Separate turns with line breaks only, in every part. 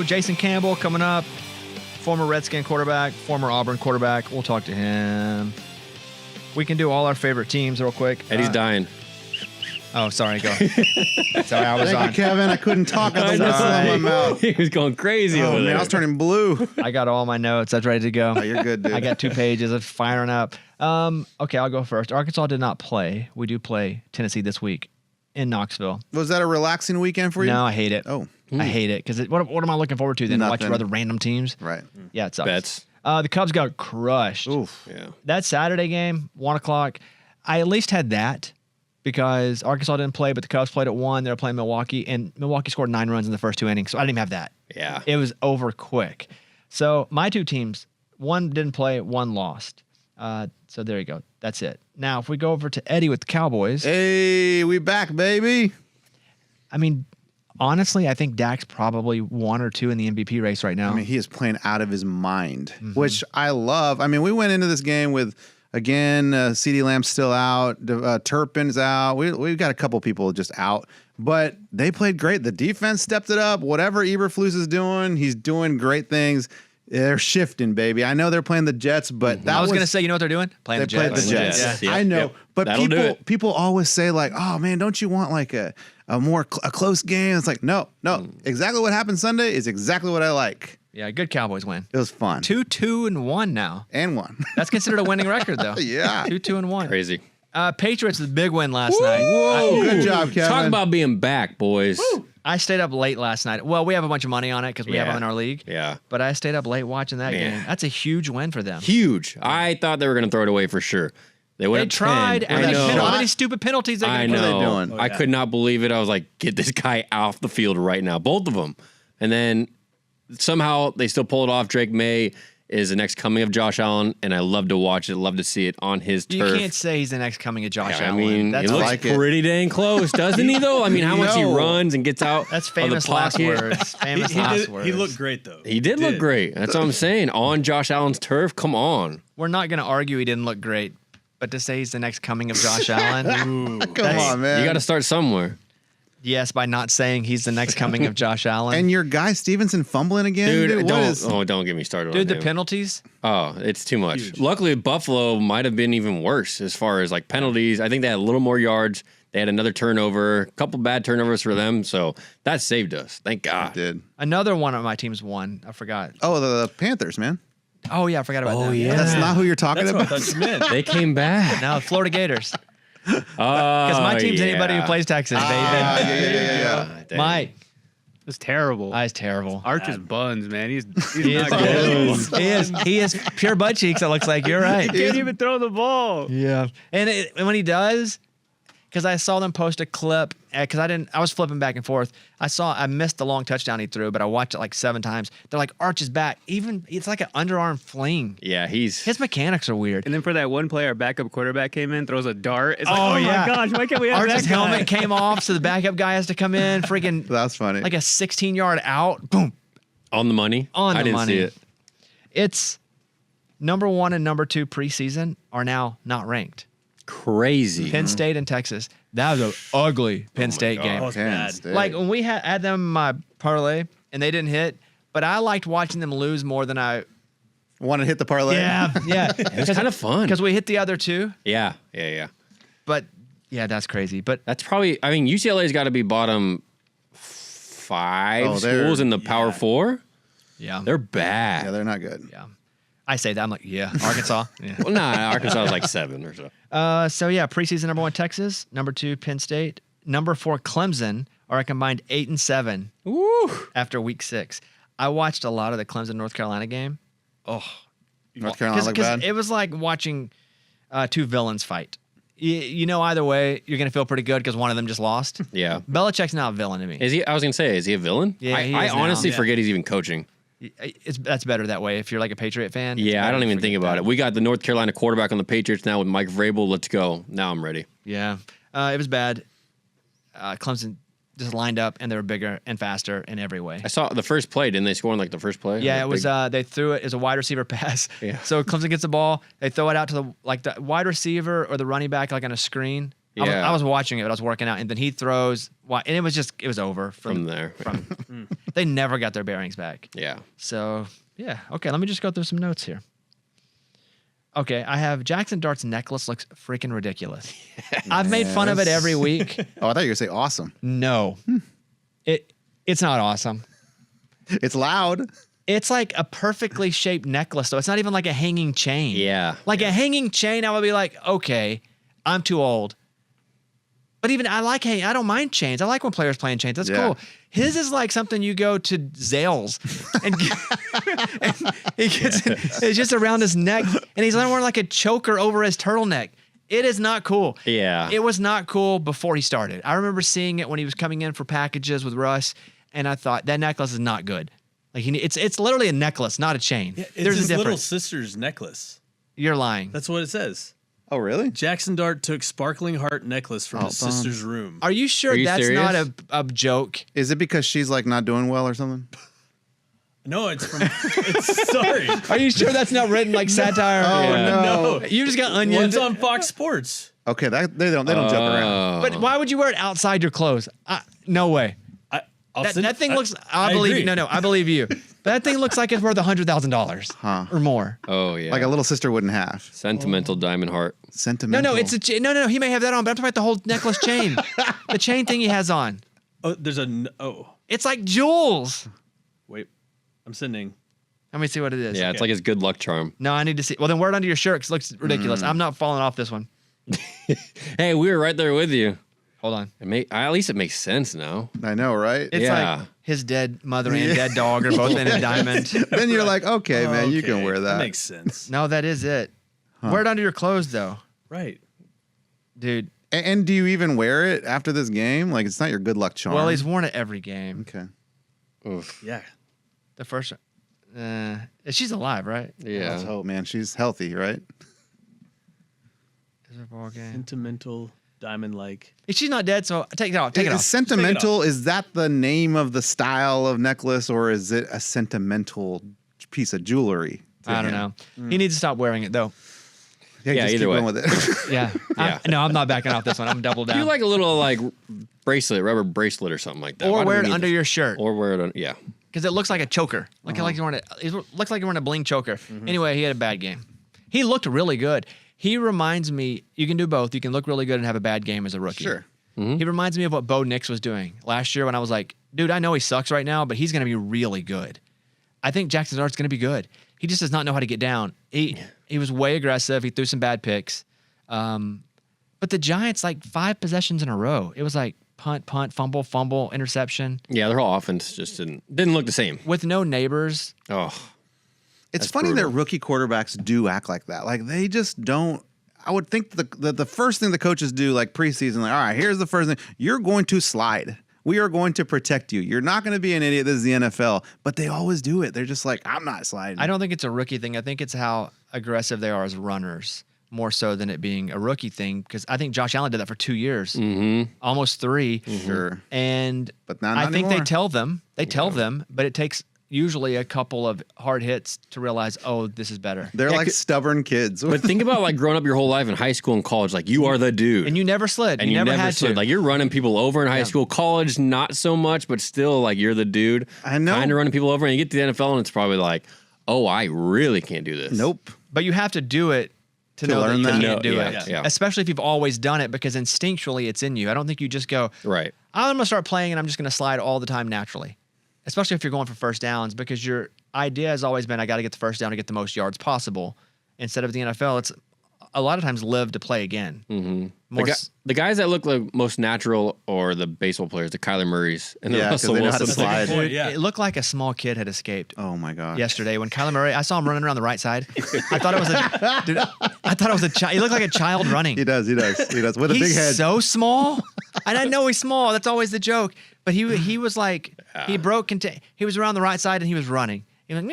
2, Jason Campbell coming up. Former Redskin quarterback, former Auburn quarterback. We'll talk to him. We can do all our favorite teams real quick.
Eddie's dying.
Oh, sorry. Go. Sorry, I was
Thank
on.
you, Kevin. I couldn't talk. I had the whistle in my mouth.
He was going crazy over
Man,
there.
I was turning blue.
I got all my notes. I was ready to go.
Oh, you're good, dude.
I got 2 pages of firing up. Okay, I'll go first. Arkansas did not play. We do play Tennessee this week in Knoxville.
Was that a relaxing weekend for you?
No, I hate it.
Oh.
I hate it because what am I looking forward to then? Watch
Nothing.
other random teams?
Right.
Yeah, it sucks.
Bets.
The Cubs got crushed.
Oof.
Yeah.
That Saturday game, 1 o'clock, I at least had that because Arkansas didn't play, but the Cubs played at 1. They were playing Milwaukee, and Milwaukee scored 9 runs in the first 2 innings, so I didn't even have that.
Yeah.
It was over quick. So my 2 teams, 1 didn't play, 1 lost. So there you go. That's it. Now, if we go over to Eddie with the Cowboys.
Hey, we back, baby.
I mean, honestly, I think Dak's probably 1 or 2 in the MVP race right now.
I mean, he is playing out of his mind, which I love. I mean, we went into this game with, again, CeeDee Lamb's still out. Turpin's out. We've got a couple people just out. But they played great. The defense stepped it up. Whatever Eberflus is doing, he's doing great things. They're shifting, baby. I know they're playing the Jets, but that
I was going to say, you know what they're doing? Playing
they
the Jets.
played the Jets.
Jets. Yeah.
I know,
Yep.
but
That'll do it.
people always say like, "Oh man, don't you want like a close game?" It's like, no. Exactly what happened Sunday is exactly what I like.
Yeah, good Cowboys win.
It was fun.
2-2-1 now.
And 1.
That's considered a winning record, though.
Yeah.
2-2-1.
Crazy.
Patriots, the big win last night.
Whoa, good job, Kevin.
Talk about being back, boys.
I stayed up late last night. Well, we have a bunch of money on it because we have them in our league.
Yeah.
But I stayed up late watching that
Man.
game. That's a huge win for them.
Huge. I thought they were going to throw it away for sure. They went
They
up
tried,
10.
and
I
they
know.
hit all many stupid penalties. They
I
could
know.
What are they doing?
I could not believe it. I was like, get this guy off the field right now. Both of them. And then somehow they still pull it off. Drake Maye is the next coming of Josh Allen, and I love to watch it. Love to see it on his
You
turf.
can't say he's the next coming of Josh
I
Allen.
mean,
That's
he looks
like it.
pretty dang close, doesn't he, though? I mean, how much he
No.
runs and gets out
That's
of the
famous last
pocket.
words. Famous last words.
He looked great, though.
He did look great. That's what I'm saying. On Josh Allen's turf, come on.
We're not going to argue he didn't look great, but to say he's the next coming of Josh Allen,
Come on, man.
You got to start somewhere.
yes, by not saying he's the next coming of Josh Allen.
And your guy Stevenson fumbling again,
Dude,
what
don't get me started
Dude,
on
the
him.
penalties.
Oh, it's too much.
Huge.
Luckily, Buffalo might have been even worse as far as like penalties. I think they had a little more yards. They had another turnover, a couple bad turnovers for them. So that saved us. Thank God.
did?
Another one of my teams won. I forgot.
Oh, the Panthers, man.
Oh, yeah, I forgot about that.
yeah.
That's not who you're talking
That's what I
about.
thought you meant.
They came back.
No, Florida Gators.
Because
Because my team's anybody who plays Texas, baby.
yeah.
Mike.
It's terrible.
That's terrible.
Archer's buns, man. He's
He
not
is,
good.
he is pure butt cheeks, it looks like. You're right.
He can't even throw the ball.
Yeah. And when he does, because I saw them post a clip, because I was flipping back and forth. I missed the long touchdown he threw, but I watched it like 7 times. They're like, Arch is back. It's like an underarm fling.
Yeah, he's.
His mechanics are weird.
And then for that one play, our backup quarterback came in, throws a dart. It's like,
Oh,
oh
yeah.
my gosh, why can't we have
Arch's
that guy?
helmet came off, so the backup guy has to come in. Freaking
That's funny.
like a 16-yard out. Boom.
On the money.
On the
I didn't
money.
see it.
It's number 1 and number 2 preseason are now not ranked.
Crazy.
Penn State and Texas. That was an ugly Penn State
Oh,
game.
it's
Penn
bad.
State.
Like when we had them in my parlay and they didn't hit, but I liked watching them lose more than I.
Want to hit the parlay?
Yeah.
It was kind of fun.
Because we hit the other 2.
Yeah.
But yeah, that's crazy. But
That's probably. I mean, UCLA's got to be bottom 5
Oh, they're-
schools in the Power 4.
yeah,
They're bad.
Yeah, they're not good.
yeah. I say that. I'm like, yeah, Arkansas. Yeah.
Well, nah, Arkansas was like 7 or so.
So yeah, preseason number 1 Texas, number 2 Penn State, number 4 Clemson are a combined 8-7
Woo.
after week 6. I watched a lot of the Clemson North Carolina game. Oh,
North Carolina look bad.
it was like watching 2 villains fight. You know, either way, you're gonna feel pretty good because one of them just lost.
Yeah.
Belichick's now a villain to me.
Is he? I was gonna say, is he a villain?
Yeah, he
I
is now.
honestly
Yeah.
forget he's even coaching.
That's better that way. If you're like a Patriot fan. it's
Yeah, I
better
don't
to
even
forget
think about
that.
it. We got the North Carolina quarterback on the Patriots now with Mike Vrabel. Let's go. Now I'm ready.
Yeah, it was bad. Clemson just lined up and they were bigger and faster in every way.
I saw the first play. Didn't they score in like the first play?
Yeah,
Like
it was.
big-
They threw it as a wide receiver pass.
Yeah.
So Clemson gets the ball, they throw it out to the wide receiver or the running back like on a screen,
Yeah.
I was watching it, but I was working out, and then he throws, and it was over
From there.
They never got their bearings back.
Yeah.
So, yeah. Okay, let me just go through some notes here. Okay, I have Jackson Dart's necklace looks freaking ridiculous. I've made fun of it every week.
Oh, I thought you were going to say awesome.
No. It's not awesome.
It's loud.
It's like a perfectly shaped necklace, though. It's not even like a hanging chain.
Yeah.
Like a hanging chain, I would be like, okay, I'm too old. But even I don't mind chains. I like when players playing chains. That's cool. His is like something you go to Zales and he gets it's just around his neck, and he's wearing like a choker over his turtleneck. It is not cool.
Yeah.
It was not cool before he started. I remember seeing it when he was coming in for packages with Russ, and I thought that necklace is not good. Like it's literally a necklace, not a chain.
Yeah, it's
There's
his
a
little
difference.
sister's necklace.
You're lying.
That's what it says.
Oh, really?
Jackson Dart took sparkling heart necklace from his sister's room.
Are you sure
Are you
that's
serious?
not a joke?
Is it because she's like not doing well or something?
No, it's from. Sorry.
Are you sure that's not written like satire?
Oh, no.
You just got
Well,
onions.
it's on Fox Sports.
Okay, they don't joke around.
But why would you wear it outside your clothes? No way. That thing looks. I believe you.
agree.
No, I believe you. But that thing looks like it's worth $100,000 or more.
Oh, yeah.
Like a little sister wouldn't have.
Sentimental diamond heart.
Sentimental.
No, it's a no. He may have that on, but I'm talking about the whole necklace chain, the chain thing he has on.
Oh, there's oh.
It's like jewels.
Wait, I'm sending.
Let me see what it is.
Yeah, it's like his good luck charm.
No, I need to see. Well, then wear it under your shirt because it looks ridiculous. I'm not falling off this one.
Hey, we were right there with you.
Hold on.
At least it makes sense now.
I know, right?
It's
Yeah.
like his dead mother and dead dog are both in a diamond.
Then you're like, okay, man, you can
Okay,
wear that.
makes sense.
No, that is it. Wear it under your clothes, though,
Right.
dude.
And do you even wear it after this game? Like, it's not your good luck charm.
Well, he's worn it every game.
Okay.
Oof.
Yeah.
The first, she's alive, right?
Yeah.
Let's hope, man. She's healthy, right?
Is there a ball game?
Sentimental diamond like.
She's not dead, so take it off. Take it
Is
off.
sentimental, is that the name of the style of necklace, or is it a sentimental piece of jewelry? to
I don't
him?
know. He needs to stop wearing it, though.
Hey,
Yeah,
just
either
keep
way.
going with it.
Yeah.
Yeah.
No, I'm not backing off this one. I'm double down.
Do like a little like bracelet, rubber bracelet or something like that. Why
or
do
wear
we
it
need
under
this?
your shirt.
Or wear it on, yeah.
Because it looks like a choker. Like you're wearing it looks like you're wearing a bling choker. Anyway, he had a bad game. He looked really good. He reminds me, you can do both. You can look really good and have a bad game as a rookie.
Sure.
He reminds me of what Bo Nix was doing last year when I was like, dude, I know he sucks right now, but he's going to be really good. I think Jackson Dart's going to be good. He just does not know how to get down. He was way aggressive. He threw some bad picks. But the Giants, like 5 possessions in a row. It was like punt, fumble, fumble, interception.
Yeah, their whole offense just didn't look the same.
With no neighbors.
Oh.
It's
That's
funny
brutal.
that rookie quarterbacks do act like that. Like, they just don't. I would think the first thing the coaches do, like preseason, like, all right, here's the first thing. You're going to slide. We are going to protect you. You're not going to be an idiot. This is the NFL. But they always do it. They're just like, I'm not sliding.
I don't think it's a rookie thing. I think it's how aggressive they are as runners, more so than it being a rookie thing. Because I think Josh Allen did that for 2 years, almost 3.
Sure.
And
But not
I think they
anymore.
tell them, but it takes usually a couple of hard hits to realize, oh, this is better.
They're like stubborn kids.
But think about like growing up your whole life in high school and college, like you are the dude.
And you never slid.
And
you never had
slid.
to.
Like you're running people over in high school, college, not so much, but still like you're the dude.
I know.
Kind of running people over, and you get to the NFL, and it's probably like, oh, I really can't do this.
Nope.
But you have to do it to know that
learn
you
that?
can't
No,
do
yeah,
it.
yeah.
Especially if you've always done it, because instinctually it's in you. I don't think you just go,
Right.
I'm going to start playing and I'm just going to slide all the time naturally. Especially if you're going for first downs, because your idea has always been, I got to get the first down to get the most yards possible. Instead of the NFL, it's a lot of times live to play again.
Mm-hmm.
More
The guys that look like most natural are the baseball players, the Kyler Murrays and the
Yeah, 'cause
Russell
they know how to
Wilsons.
slide.
Point, yeah.
It looked like a small kid had escaped
Oh my god.
yesterday when Kyler Murray. I saw him running around the right side. I thought it was a dude, I thought it was a child. He looked like a child running.
He does. With a
He's
big head.
so small, and I know he's small. That's always the joke. But he was like he broke. He was around the right side and he was running. He was.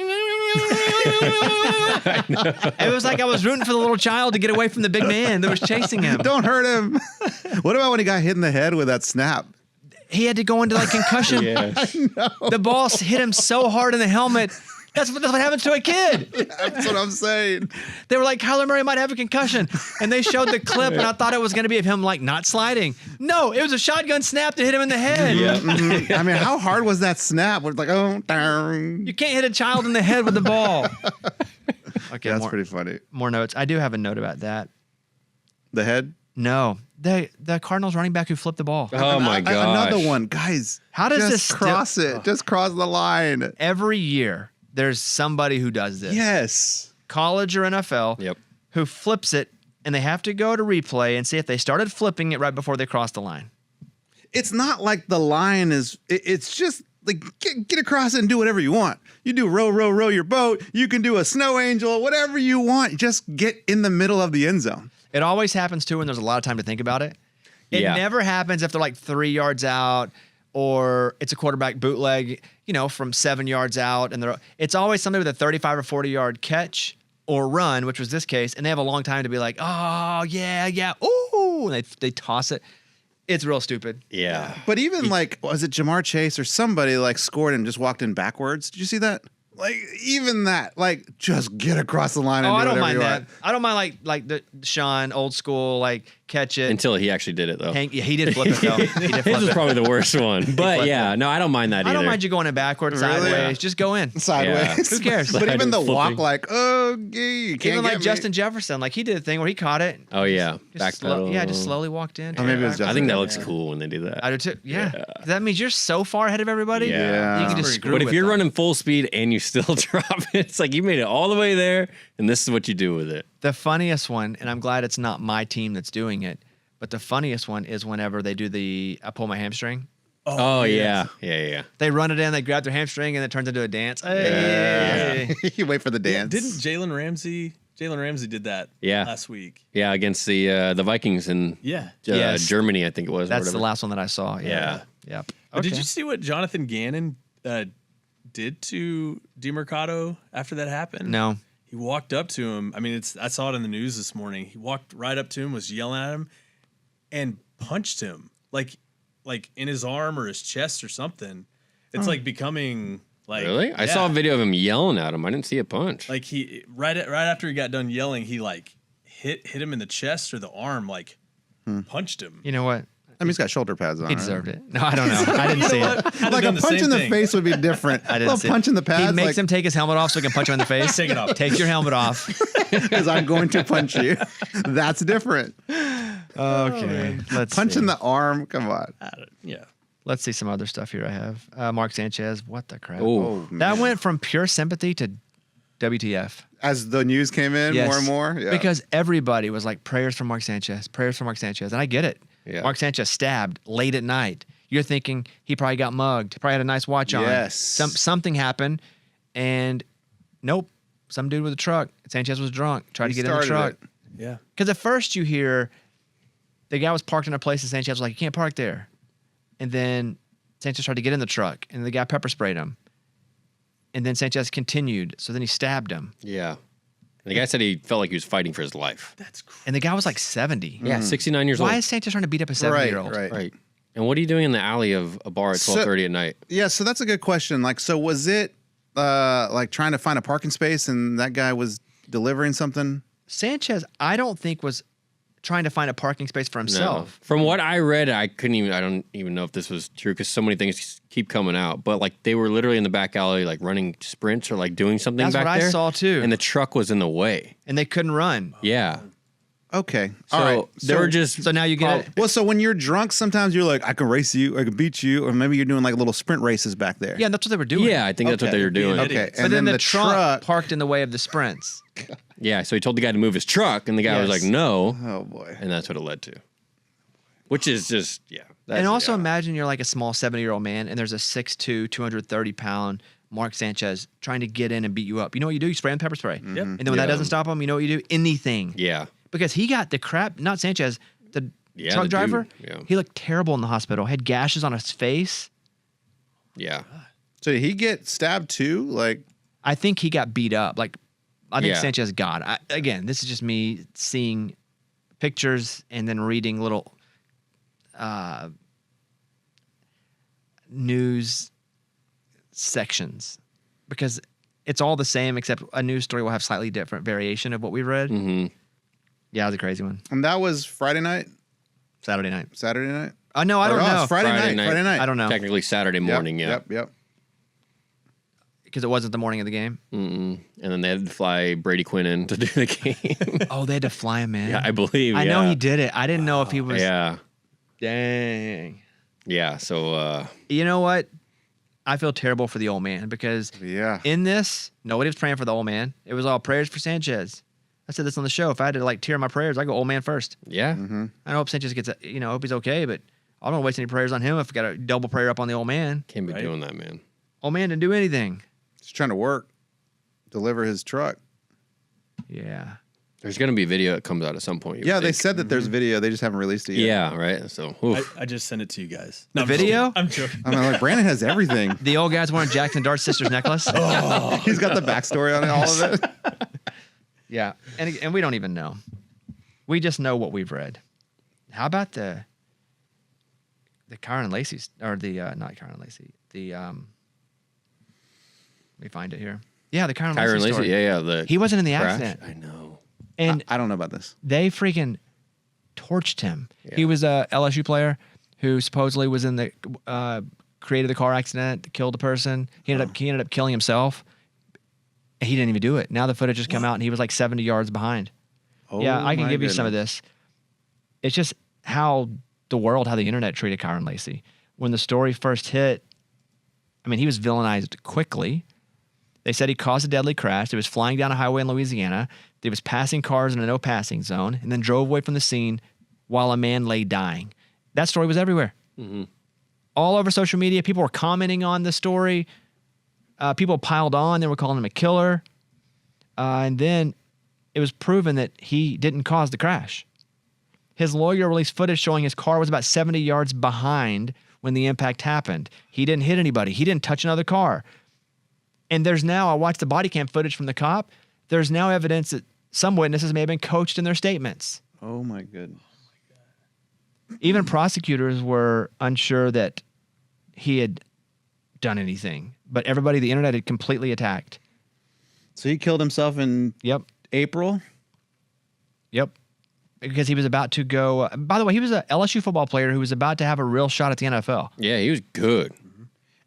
It was like I was rooting for the little child to get away from the big man that was chasing him.
Don't hurt him. What about when he got hit in the head with that snap?
He had to go into like concussion.
Yeah.
The ball hit him so hard in the helmet. That's what happens to a kid.
That's what I'm saying.
They were like, Kyler Murray might have a concussion. And they showed the clip, and I thought it was going to be of him, like, not sliding. No, it was a shotgun snap that hit him in the head.
Mhm. I mean, how hard was that snap? It's like, oh, darn.
You can't hit a child in the head with the ball. Okay,
That's pretty funny.
more notes. I do have a note about that.
The head?
No, the Cardinals running back who flipped the ball.
Oh my gosh.
Another one. Guys,
How does
just
this still-
cross it? Just cross the line.
Every year, there's somebody who does this.
Yes.
College or NFL.
Yep.
Who flips it, and they have to go to replay and see if they started flipping it right before they crossed the line.
It's not like the line is, it's just like get across it and do whatever you want. You do row your boat. You can do a snow angel, whatever you want. Just get in the middle of the end zone.
It always happens too when there's a lot of time to think about it. It
Yeah.
never happens if they're like 3 yards out or it's a quarterback bootleg, from 7 yards out. And it's always somebody with a 35 or 40 yard catch or run, which was this case. And they have a long time to be like, oh, yeah. Ooh, and they toss it. It's real stupid.
Yeah.
But even was it Jamar Chase or somebody scored and just walked in backwards? Did you see that? Even that, just get across the line and
Oh,
do
I don't
whatever
mind
you
that.
want.
I don't mind like the Sean old school, catch it.
Until he actually did it though.
Yeah, he did flip it though. He did
His
flip
was
it.
probably the worst one. But
flipped
yeah, no, I don't mind that either.
I don't mind you going in backwards,
Really?
sideways.
Yeah.
Just go in.
Sideways.
Who cares?
But even the
Flipping.
walk, okay, you can't
Even
get
like
me.
Justin Jefferson, he did a thing where he caught it.
Oh yeah.
Just
Backpedal.
just slowly walked in.
Or maybe it was
I think that
Justin.
looks cool when they do that.
I do too. Yeah. That means you're so far ahead of everybody.
Yeah.
You can just
Pretty
screw
But if
with
you're
them.
running full speed and you still drop it, it's like you made it all the way there, and this is what you do with it.
The funniest one, and I'm glad it's not my team that's doing it, but the funniest one is whenever they do I pull my hamstring.
Oh
yes.
yeah.
They run it in, they grab their hamstring, and it turns into a dance. Hey.
You wait for the dance.
Didn't Jalen Ramsey did that
Yeah.
last week.
Yeah, against the Vikings in
Yeah.
Yes.
Germany, I think it was. or
That's the
whatever.
last one that I saw.
Yeah.
Yep.
But did
Okay.
you see what Jonathan Gannon did to DeMercado after that happened?
No.
He walked up to him. I mean, I saw it in the news this morning. He walked right up to him, was yelling at him, and punched him like in his arm or his chest or something. It's becoming
Really? I saw a video of him yelling at him. I didn't see a punch.
Like he right after he got done yelling, he hit him in the chest or the arm, punched him.
You know what?
I mean, he's got shoulder pads on.
He
right?
deserved it. No, I don't know. I didn't see it.
I'd have
Like a
done the
punch
same
in the
thing.
face would be different.
I
A
didn't
little
see
punch
it.
in the pads.
He makes him take his helmet off so he can punch him in the face.
Take it off.
Take your helmet off.
because I'm going to punch you. That's different.
Okay. Let's
Punch
see.
in the arm. Come on.
Yeah.
Let's see some other stuff here I have. Mark Sanchez. What the crap?
Oh,
That went from pure sympathy to WTF.
As the news came in
Yes.
more and more. Yeah.
Because everybody was like, prayers for Mark Sanchez, prayers for Mark Sanchez. And I get it.
Yeah.
Mark Sanchez stabbed late at night. You're thinking he probably got mugged, probably had a nice watch on.
Yes.
Something happened. And nope. Some dude with a truck. Sanchez was drunk, tried to get in the
started
truck.
it.
Yeah.
Because at first you hear the guy was parked in a place and Sanchez was like, you can't park there. And then Sanchez tried to get in the truck and the guy pepper sprayed him. And then Sanchez continued. So then he stabbed him.
yeah. And the guy said he felt like he was fighting for his life.
That's crazy.
And the guy was like 70.
Yeah, 69 years
Why
old.
is Sanchez trying to beat up a 70-year-old?
Right.
Right. And what are you doing in the alley of a bar at
So-
12:30 at night?
Yeah, so that's a good question. So was it trying to find a parking space and that guy was delivering something?
Sanchez, I don't think was trying to find a parking space for himself.
From what I read, I don't even know if this was true because so many things keep coming out. But they were literally in the back alley, running sprints or doing something
That's
back
what
there.
I saw too.
And the truck was in the way.
And they couldn't run.
Yeah.
Okay.
So
All right.
they were just.
So now you get it.
Well, so when you're drunk, sometimes you're like, I can race you, I can beat you, or maybe you're doing little sprint races back there.
Yeah, that's what they were doing.
Yeah, I think that's what
Okay.
they were doing.
Okay.
But
And
then
then
the truck parked in the way of the sprints.
Yeah. So he told the guy to move his truck, and the guy was
Yes.
like, "No,"
Oh boy.
and that's what it led to. Which is just
And also imagine you're like a small 70-year-old man and there's a 6'2", 230-pound Mark Sanchez trying to get in and beat you up. You know what you do? You spray him with pepper spray.
Yep.
And then when that doesn't stop him, you know what you do? Anything.
Yeah.
Because he got the crap, not Sanchez, the
Yeah,
truck
the
driver.
dude, yeah.
He looked terrible in the hospital. Had gashes on his face.
Yeah.
So did he get stabbed too?
I think he got beat up. I think
Yeah.
Sanchez got. Again, this is just me seeing pictures and then reading little news sections because it's all the same except a news story will have slightly different variation of what we read.
Mm-hmm.
Yeah, it was a crazy one.
And that was Friday night,
Saturday night.
Saturday night.
No, I don't know.
It's Friday night. Friday night.
I don't know
Technically Saturday morning, yeah.
Yep.
because it wasn't the morning of the game.
Mm-mm. And then they had to fly Brady Quinn in to do the game.
Oh, they had to fly him in.
Yeah, I believe.
I know he did it. I didn't know if he was.
Yeah,
Dang.
yeah. So
You know what? I feel terrible for the old man because
Yeah.
in this, nobody was praying for the old man. It was all prayers for Sanchez. I said this on the show. If I had to like tear my prayers, I go old man first.
yeah,
I hope Sanchez gets, I hope he's okay, but I don't waste any prayers on him if I got a double prayer up on the old man.
can't be
Right.
doing that, man.
Old man didn't do anything.
He's trying to work, deliver his truck.
Yeah.
There's gonna be video that comes out at some point. you
Yeah,
would
they
think.
said that there's video. They just haven't released it yet.
Yeah, right. So oof.
I just sent it to you guys.
The
I'm
video?
joking. I'm joking.
I mean, like Brandon has everything.
The old guy's wearing Jackson Dart's sister's necklace.
He's got the backstory on all of it.
Yeah. And we don't even know. We just know what we've read. How about the Kyron Lacey's, or the, not Kyron Lacey, the, let me find it here. Yeah, the Kyron
Kyron
Lacey
Lacey,
story.
yeah. The
He wasn't in the
crash.
accident.
I know.
And
I don't know about this.
they freaking torched him.
Yeah.
He was a LSU player who supposedly was in the created the car accident, killed a person. He ended up killing himself. He didn't even do it. Now the footage has come out, and he was like 70 yards behind. Yeah, I can give you some of this. It's just how the internet treated Kyron Lacey. When the story first hit, I mean, he was villainized quickly. They said he caused a deadly crash. He was flying down a highway in Louisiana. He was passing cars in a no passing zone and then drove away from the scene while a man lay dying. That story was everywhere.
Mm-hmm.
All over social media, people were commenting on the story. People piled on. They were calling him a killer. And then it was proven that he didn't cause the crash. His lawyer released footage showing his car was about 70 yards behind when the impact happened. He didn't hit anybody. He didn't touch another car. And there's now, I watched the body cam footage from the cop. There's now evidence that some witnesses may have been coached in their statements.
Oh my goodness.
Even prosecutors were unsure that he had done anything, but everybody, the internet had completely attacked.
So he killed himself in
Yep.
April.
Yep. Because he was about to go. By the way, he was a LSU football player who was about to have a real shot at the NFL.
Yeah, he was good.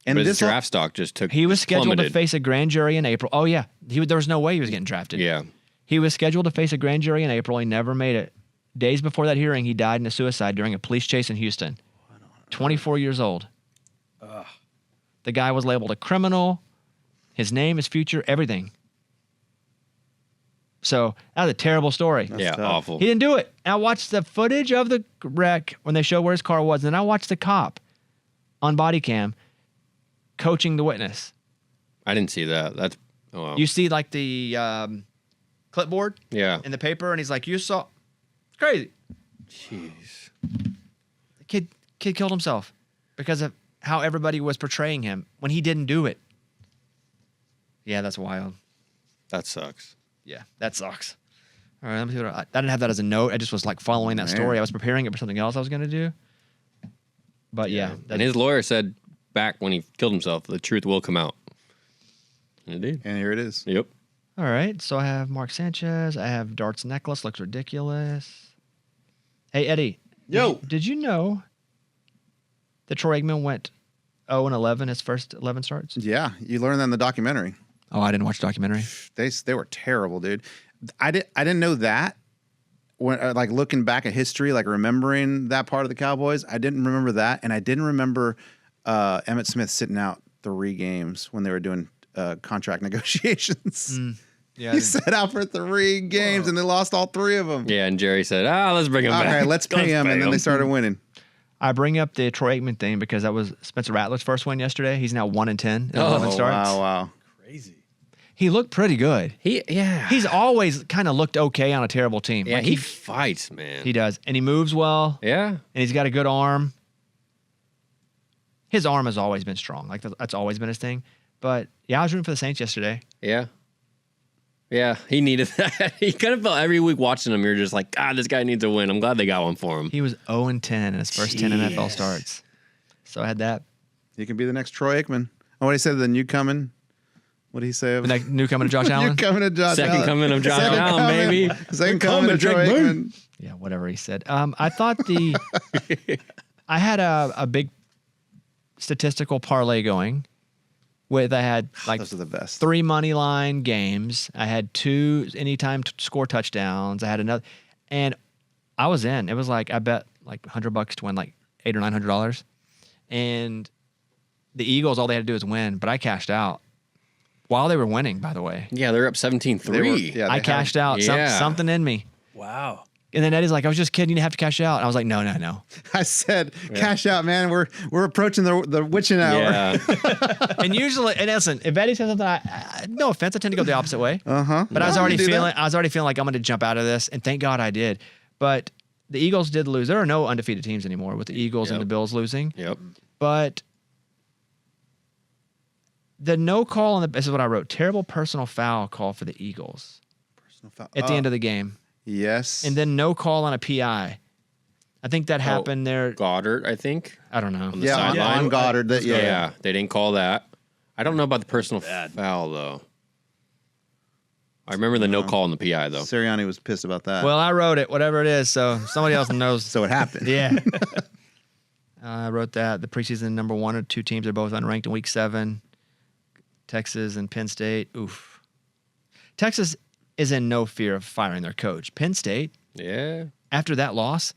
And
But his
this
draft stock just took.
He was
just
scheduled to
plummeted.
face a grand jury in April. Oh, yeah. There was no way he was getting drafted.
Yeah.
He was scheduled to face a grand jury in April. He never made it. Days before that hearing, he died in a suicide during a police chase in Houston. 24 years old. The guy was labeled a criminal. His name, his future, everything. So that was a terrible story.
Yeah,
tough.
awful.
He didn't do it. I watched the footage of the wreck when they show where his car was, and then I watched the cop on body cam coaching the witness.
I didn't see that. That's oh wow.
You see like the clipboard
Yeah.
in the paper, and he's like, "You saw, it's crazy."
Jeez.
The kid killed himself because of how everybody was portraying him when he didn't do it. Yeah, that's wild.
That sucks.
Yeah, that sucks. All right, let me see what I didn't have that as a note. I just was like following that
Man.
story. I was preparing it for something else I was going to do. But yeah,
And his lawyer said back when he killed himself, the truth will come out. And it did.
And here it is.
Yep.
all right. So I have Mark Sanchez. I have Dart's necklace. Looks ridiculous. Hey, Eddie.
Yo.
Did you know that Troy Aikman went 0-11 his first 11 starts?
Yeah, you learned that in the documentary.
Oh, I didn't watch the documentary.
They were terrible, dude. I didn't know that. When like looking back at history, like remembering that part of the Cowboys, I didn't remember that, and I didn't remember Emmitt Smith sitting out 3 games when they were doing contract negotiations.
Yeah.
He sat out for 3 games, and they lost all 3 of them.
Yeah, and Jerry said, let's bring him back.
Okay, let's pay him, and then they started winning.
I bring up the Troy Aikman thing because that was Spencer Rattler's first win yesterday. He's now 1-10 in 11 starts.
Wow.
Crazy.
He looked pretty good.
Yeah.
He's always kind of looked okay on a terrible team.
Yeah,
Like,
he fights, man.
he does. And he moves well,
Yeah.
and he's got a good arm. His arm has always been strong. Like, that's always been his thing. But, yeah, I was rooting for the Saints yesterday.
Yeah. Yeah, he needed that. He kind of felt every week watching him, you're just like, God, this guy needs a win. I'm glad they got one for him.
He was 0-10 in his first 10 NFL starts. So I had that.
He can be the next Troy Aikman. Oh, what he said, the new coming What did he say?
The next new coming to Josh
You're
Allen.
coming to Josh
Second
Allen.
coming of Josh
Second
Allen,
coming.
baby.
Second
We're
coming to
coming,
Troy
Drake Maye.
Aikman.
Yeah, whatever he said. I thought I had a big statistical parlay going with I had like
Those are the best.
3 money line games. I had 2 anytime score touchdowns. I had another, and I was in. It was like I bet like $100 to win like $800 or $900, and the Eagles, all they had to do was win, but I cashed out while they were winning. By the way,
Yeah, they're up 17-3.
Yeah,
I cashed out.
Yeah.
Something in me.
Wow.
And then Eddie's like, I was just kidding. You didn't have to cash out. And I was like, no.
I said, cash out, man. We're approaching the witching hour.
Yeah.
And usually, and listen, if Eddie says something, I no offense, I tend to go the opposite way.
Uh-huh.
But I was already feeling like I'm going to jump out of this, and thank God I did. But the Eagles did lose. There are no undefeated teams anymore with the Eagles and the Bills losing.
Yep.
But the no call on this is what I wrote. Terrible personal foul call for the Eagles at the end of the game.
Yes.
And then no call on a PI. I think that happened there.
Goddard, I think.
I don't know.
On the
yeah,
sideline.
on Goddard.
Yeah, they didn't call that. I don't know about the personal
Bad.
foul, though. I remember the no call on the PI, though.
Sirianni was pissed about that.
Well, I wrote it, whatever it is, so somebody else knows.
so it happened.
Yeah. I wrote that. The preseason number 1 or 2 teams are both unranked in week 7. Texas and Penn State. Oof. Texas is in no fear of firing their coach. Penn State,
Yeah.
after that loss,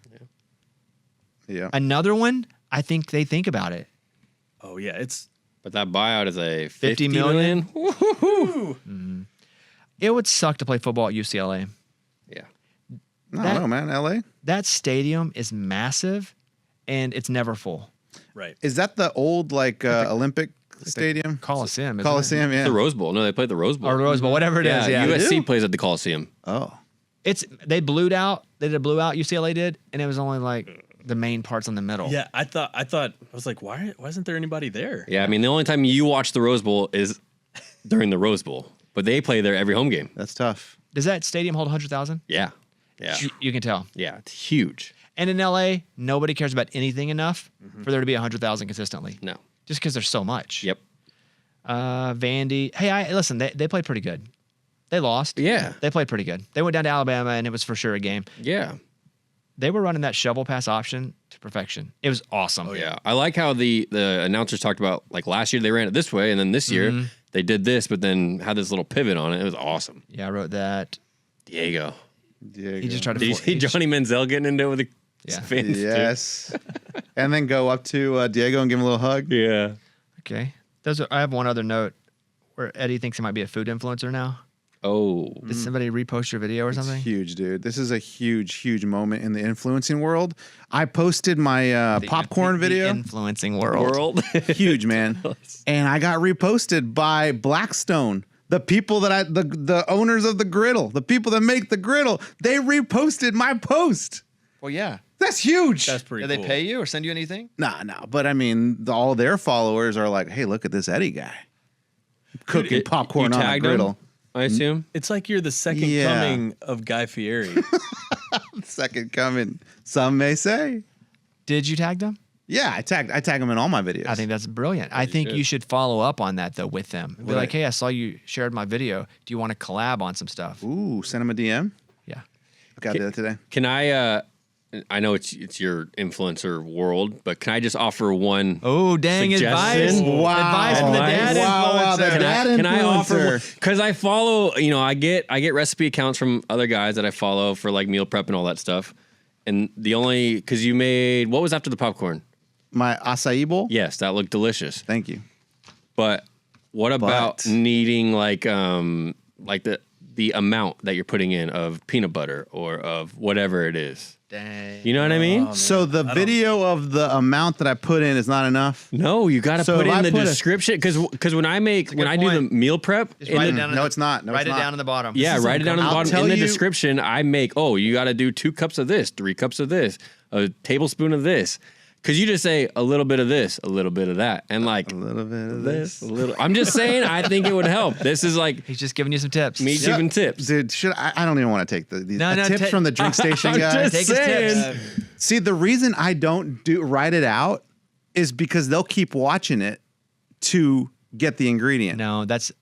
Yeah.
another one, I think they think about it.
Oh yeah, it's
But that buyout is a
50
50
million?
million?
It would suck to play football at UCLA.
Yeah.
I don't know, man. LA?
That stadium is massive, and it's never full.
right.
Is that the old Olympic stadium?
Coliseum, isn't
Coliseum, yeah.
The Rose Bowl. No, they played the Rose Bowl.
it? Or Rose Bowl, whatever it is. Yeah,
USC
do?
plays at the Coliseum.
Oh.
They blew out. They did a blew out. UCLA did, and it was only like the main parts in the middle.
Yeah, I was like, why isn't there anybody there?
Yeah, I mean, the only time you watch the Rose Bowl is during the Rose Bowl. But they play there every home game.
That's tough.
Does that stadium hold 100,000?
Yeah. Yeah.
You can tell.
Yeah, it's huge.
And in LA, nobody cares about anything enough for there to be 100,000 consistently.
No.
Just because there's so much.
Yep.
Vandy. Hey, listen, they played pretty good. They lost.
Yeah.
They played pretty good. They went down to Alabama, and it was for sure a game.
Yeah.
They were running that shovel pass option to perfection. It was awesome.
Oh, yeah. I like how the announcers talked about, like, last year they ran it this way, and then this year they did this, but then had this little pivot on it. It was awesome.
Yeah, I wrote that.
Diego.
He just tried to.
Did you see Johnny Manziel getting into it with the
Yeah.
fans? too?
Yes. And then go up to Diego and give him a little hug.
Yeah.
Okay. I have one other note where Eddie thinks he might be a food influencer now.
Oh.
Did somebody repost your video or
It's
something?
huge, dude. This is a huge moment in the influencing world. I posted my popcorn
The
video.
influencing world.
Huge, man. And I got reposted by Blackstone. The people that the owners of the griddle, the people that make the griddle, they reposted my post.
Well, yeah.
That's huge.
That's pretty
Did
cool.
they pay you or send you anything?
Nah. But I mean, all their followers are like, hey, look at this Eddie guy. Cooking popcorn
You
on a
tagged him,
griddle.
I assume.
It's like you're the second
Yeah.
coming of Guy Fieri.
Second coming, some may say.
Did you tag them?
Yeah, I tag him in all my videos.
I think that's brilliant. I think you should follow up on that though with them. Be like, hey, I saw you shared my video. Do you want to collab on some stuff?
Ooh, send him a DM.
Yeah.
Okay, I'll do that today.
Can I know it's your influencer world, but can I just offer one?
Oh, dang advice.
Suggestion?
Wow.
Advice from the dad
Wow,
influencer.
the dad
Can I offer?
influencer.
Because I follow, I get recipe accounts from other guys that I follow for like meal prep and all that stuff. And because you made, what was after the popcorn?
My acai bowl?
Yes, that looked delicious.
Thank you.
But what about
But-
needing like the amount that you're putting in of peanut butter or of whatever it is?
Dang.
You know what I mean?
So the video of the amount that I put in is not enough?
No, you got to
So
put
if I
in the
put a-
description because when I do the meal prep,
Just
in
write
the-
it down.
No, it's not. No,
write
it's
it
not.
down in the bottom.
yeah, write it down on the
I'll
bottom
tell
in the
you-
description. I make you got to do 2 cups of this, 3 cups of this, a tablespoon of this, because you just say a little bit of this, a little bit of that, and like
A little bit of
this, a little. I'm just saying, I think it would help. This is like
He's just giving you some tips.
me
Yeah.
giving tips.
Dude, I don't even want to take these
No, no,
tips from the drink station
I'm
guy.
just
Take his
saying.
tips.
See, the reason I don't write it out is because they'll keep watching it to get the ingredient.
No, that's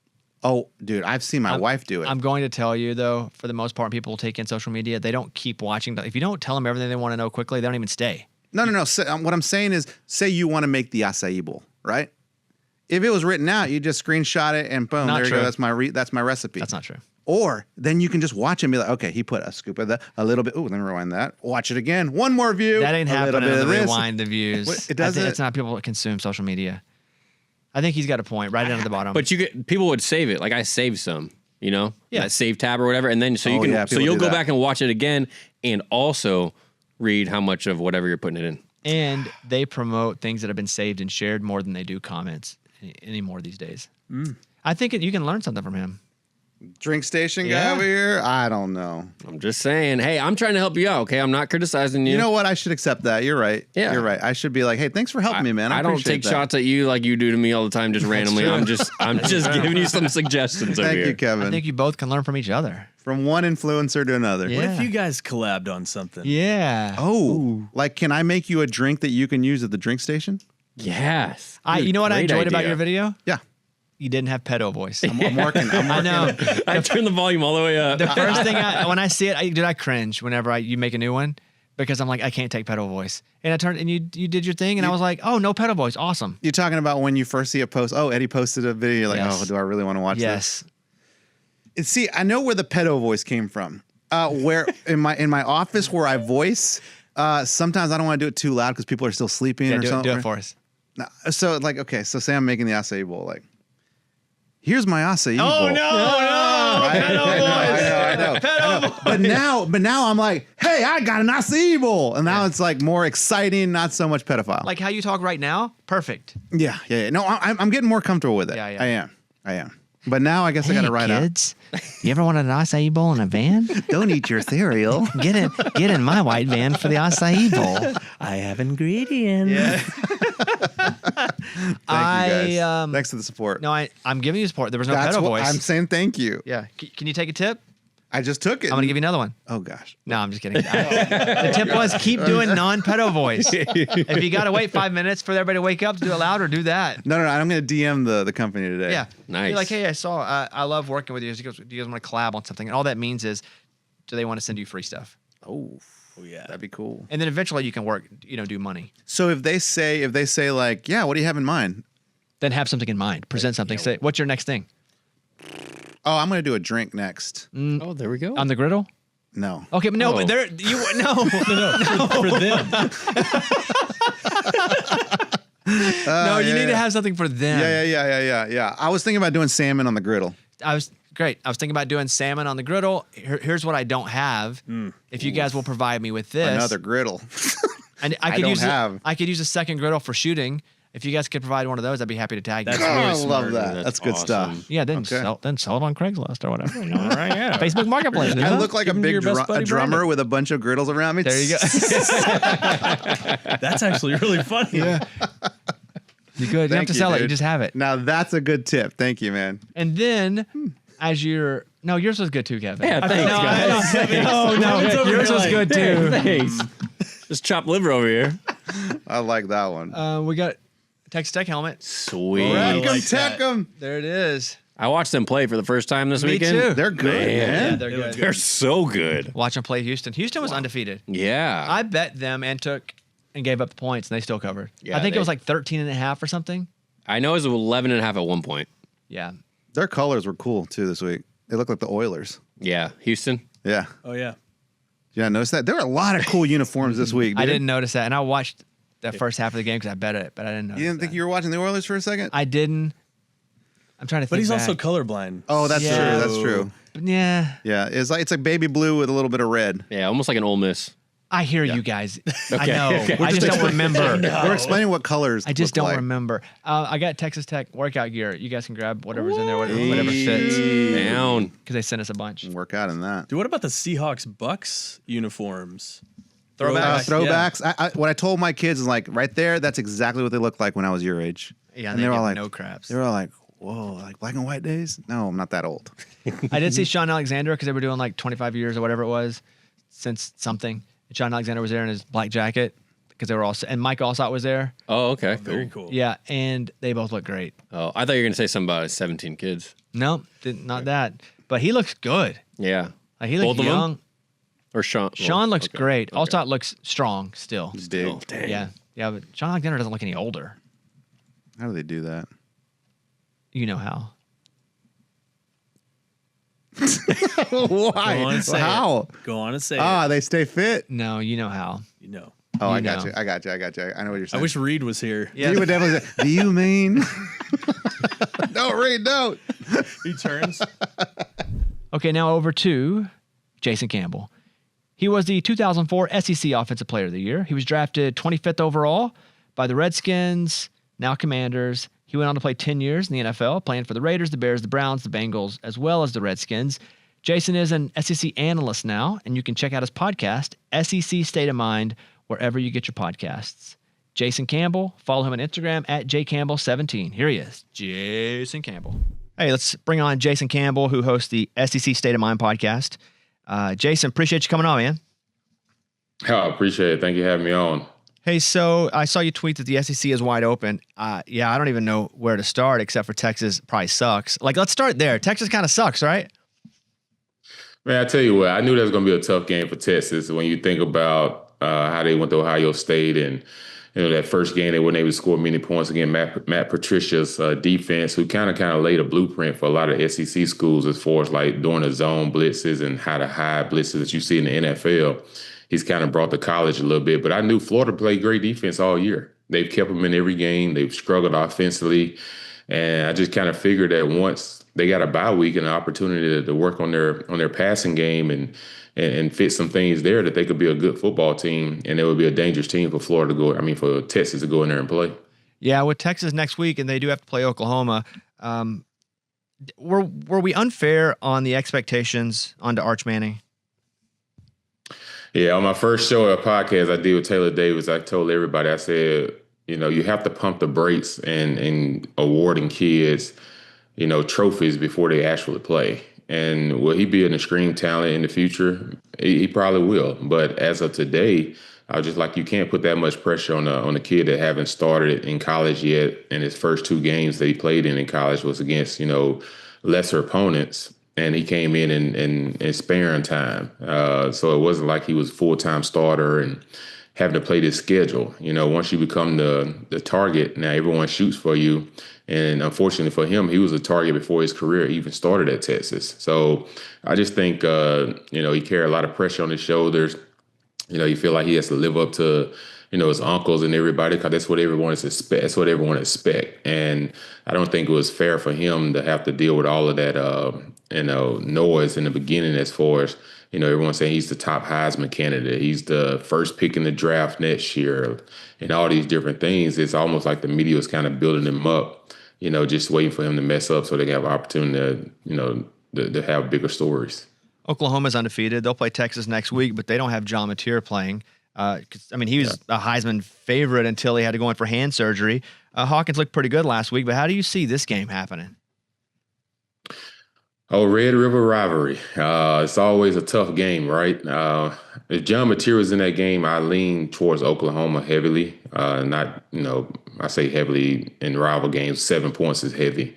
Oh, dude, I've seen my wife do it.
I'm going to tell you though, for the most part, people will take in social media. They don't keep watching. If you don't tell them everything they want to know quickly, they don't even stay.
No. What I'm saying is, say you want to make the acai bowl, right? If it was written out, you just screenshot it and boom,
Not
there you
true.
go. That's my recipe.
That's not true.
Or then you can just watch it and be like, okay, he put a scoop of that, a little bit. Oh, let me rewind that. Watch it again. One more view.
That ain't
a little
happening
bit
to
of this.
rewind the views.
What, it doesn't?
It's not people that consume social media. I think he's got a point right down at the bottom.
But people would save it. Like I saved some,
Yeah.
that save tab or whatever, and then so you
Oh,
can
yeah,
so
people
you'll
do
go
that.
back and watch it again, and also read how much of whatever you're putting it in.
And they promote things that have been saved and shared more than they do comments anymore these days. I think you can learn something from him.
Drink station guy
Yeah.
over here. I don't know.
I'm just saying, hey, I'm trying to help you out. Okay, I'm not criticizing you.
You know what? I should accept that. You're right.
Yeah.
You're right. I should be like, hey, thanks for helping me, man. I
don't
appreciate
take
that.
shots at you like you do to me all the time, just randomly. I'm just giving you some suggestions over
Thank
here.
you, Kevin.
I think you both can learn from each other.
From one influencer to another.
Yeah.
What if you guys collabed on something?
Yeah.
Oh, like, can I make you a drink that you can use at the drink station?
Yes.
You know what I
Great
enjoyed about
idea.
your video?
Yeah.
You didn't have pedo voice.
I'm working.
I know.
I turned the volume all the way up.
The first thing when I see it, I cringe whenever you make a new one because I'm like, I can't take pedo voice. And I turned and you did your thing and I was like, oh, no pedo voice. Awesome.
You're talking about when you first see a post. Oh, Eddie posted a video. You're like,
Yes.
oh, do I really want to watch
Yes.
this? See, I know where the pedo voice came from. Where in my office where I voice, sometimes I don't want to do it too loud because people are still sleeping
Yeah,
or
do
something.
it for us.
No, so like, okay, so say I'm making the acai bowl. Like, here's my acai bowl.
Oh, no.
Right? I know. But now I'm like, hey, I got an acai bowl, and now it's like more exciting, not so much pedophile.
Like how you talk right now? Perfect.
yeah. No, I'm getting more comfortable with it.
Yeah, yeah.
I am. But now I guess I got to write
kids, you ever wanted an acai bowl in a van?
out. Don't eat your cereal.
Get in my white van for the acai bowl. I have ingredients.
Yeah. Thank you guys. Thanks for the support.
No, I'm giving you support. There was no
That's
pedo
what
voice.
I'm saying. Thank you.
Yeah. Can you take a tip?
I just took it.
I'm gonna give you another one.
Oh gosh.
No, I'm just kidding. The tip was keep doing non-pedo voice. If you gotta wait 5 minutes for everybody to wake up to do it louder, do that.
No. I'm gonna DM the company today.
Yeah.
Nice.
You're like, hey, I saw. I love working with you. He goes, do you guys want to collab on something? And all that means is, do they want to send you free stuff?
Oh,
yeah.
that'd be cool.
And then eventually you can work. Do money.
So if they say like, yeah, what do you have in mind?
Then have something in mind. Present something. Say, what's your next thing?
Oh, I'm gonna do a drink next.
Oh, there we go.
On the griddle?
No.
Okay, but no,
Oh.
but there you no.
For them.
No, you
yeah,
need to
yeah.
have something for them.
Yeah. I was thinking about doing salmon on the griddle.
I was thinking about doing salmon on the griddle. Here's what I don't have. If you guys will provide me with this,
Another griddle.
and
I don't have.
I could use a second griddle for shooting. If you guys could provide one of those, I'd be happy to tag you.
That's
Oh,
really
I
smart.
love that.
That's
That's good
awesome.
stuff.
Yeah, then
Okay.
sell it on Craigslist or whatever. You know? All right, yeah. Facebook Marketplace.
I
yeah.
look like a
Give 'em to your
big
best buddy
drummer
Brandon.
with a bunch of griddles around me.
There you go.
That's actually really funny.
Yeah. You good. You don't have
Thank
to
you,
sell it. You
dude.
just have it.
Now that's a good tip. Thank you, man.
And then as yours was good too, Kevin.
Yeah, thanks, guys.
No, yours was good too.
Thanks. Just chopped liver over here.
I like that one.
We got Texas Tech helmet.
Sweet.
Right.
Wreck 'em,
like
tech
that.
'em.
There it is.
I watched them play for the first time this
Me
weekend.
too.
They're good,
Man.
man.
Yeah, they're
They look
good.
They're so good.
Watch them play Houston. Houston was undefeated.
Yeah.
I bet them and gave up the points, and they still covered.
Yeah,
I think
they-
it was like 13.5 or something.
I know it was 11.5 at one point.
Yeah.
Their colors were cool too this week. They look like the Oilers.
Yeah. Houston.
Yeah.
Oh yeah.
Yeah, notice that? There were a lot of cool uniforms this week, dude.
I didn't notice that, and I watched the first half of the game because I bet it, but I didn't know.
You didn't think you were watching the Oilers for a second?
I didn't. I'm trying to think.
But he's also
back.
colorblind.
Oh, that's
Yeah.
true. That's true.
Yeah.
Yeah, it's like baby blue with a little bit of red.
Yeah. Almost like an Ole Miss.
I hear you guys. I
Okay,
know.
okay.
I just don't remember.
We're explaining what colors.
I just
look
don't
like.
remember. I got Texas Tech workout gear. You guys can grab whatever's in there, whatever fits,
Down.
because they sent us a bunch.
Work out in that.
Dude, what about the Seahawks Bucks uniforms?
Throwbacks.
Throwbacks. What I told my kids is like right there. That's exactly what they looked like when I was your age.
Yeah,
and
they
they were all
give
like,
no craps.
They were all like, "Whoa, like black and white days." No, I'm not that old.
I did see Sean Alexander because they were doing like 25 years or whatever it was since something. And Sean Alexander was there in his black jacket because because they were all, and Mike Allstott was there.
Oh, okay.
Very cool.
Yeah, and they both look great.
Oh, I thought you were gonna say something about his 17 kids.
No, not that. But he looks good.
Yeah.
Like, he looks
Both of them?
young.
Or Sean.
Sean looks
okay.
great.
Okay.
Allstott looks strong still.
Big.
Dang.
Yeah, but Sean Alexander doesn't look any older.
How do they do that?
You know how.
Why?
Go on and say
How?
it. Go on and say it.
They stay fit.
No, you know how.
You know.
Oh,
You
I got
know.
you. I got you. I know what you're
I
saying.
wish Reed was here.
Yeah.
He would definitely say, "Do you mean?" No, Reed, don't.
He turns.
Okay, now over to Jason Campbell. He was the 2004 SEC Offensive Player of the Year. He was drafted 25th overall by the Redskins, now Commanders. He went on to play 10 years in the NFL, playing for the Raiders, the Bears, the Browns, the Bengals, as well as the Redskins. Jason is an SEC analyst now, and you can check out his podcast, SEC State of Mind, wherever you get your podcasts. Jason Campbell, follow him on Instagram at jcampbell17. Here he is, Jason Campbell. Hey, let's bring on Jason Campbell, who hosts the SEC State of Mind podcast. Jason, appreciate you coming on, man.
Oh, I appreciate it. Thank you for having me on.
Hey, so I saw you tweet that the SEC is wide open. Yeah, I don't even know where to start except for Texas probably sucks. Like, let's start there. Texas kind of sucks, right?
Man, I tell you what, I knew that was going to be a tough game for Texas when you think about how they went to Ohio State and, that first game they weren't able to score many points against Matt Patricia's defense, who kind of laid a blueprint for a lot of SEC schools as far as like doing the zone blitzes and how to hide blitzes that you see in the NFL. He's kind of brought the college a little bit, but I knew Florida played great defense all year. They've kept them in every game. They've struggled offensively. And I just kind of figured that once they got a bye week and an opportunity to work on their passing game and fit some things there, that they could be a good football team, and it would be a dangerous team for for Texas to go in there and play.
Yeah, with Texas next week, and they do have to play Oklahoma. Were we unfair on the expectations onto Arch Manning?
Yeah, on my first show or podcast I did with Taylor Davis, I told everybody, I said, you have to pump the brakes and awarding kids, trophies before they actually play. And will he be an extreme talent in the future? He probably will. But as of today, I was just like, you can't put that much pressure on a kid that haven't started in college yet. And his first two games that he played in college was against, lesser opponents. And he came in and sparing time. So it wasn't like he was a full-time starter and having to play this schedule. Once you become the target, now everyone shoots for you. And unfortunately for him, he was a target before his career even started at Texas. So I just think, he carried a lot of pressure on his shoulders. You feel like he has to live up to, his uncles and everybody, because that's what everyone expects. That's what everyone expects. And I don't think it was fair for him to have to deal with all of that, noise in the beginning as far as, everyone saying he's the top Heisman candidate. He's the first pick in the draft next year and all these different things. It's almost like the media is kind of building him up, just waiting for him to mess up so they can have an opportunity to have bigger stories.
Oklahoma's undefeated. They'll play Texas next week, but they don't have John Mateer playing. He was a Heisman favorite until he had to go in for hand surgery. Hawkins looked pretty good last week, but how do you see this game happening?
Oh, Red River rivalry. It's always a tough game, right? If John Mateer was in that game, I lean towards Oklahoma heavily. I say heavily in rival games. 7 points is heavy.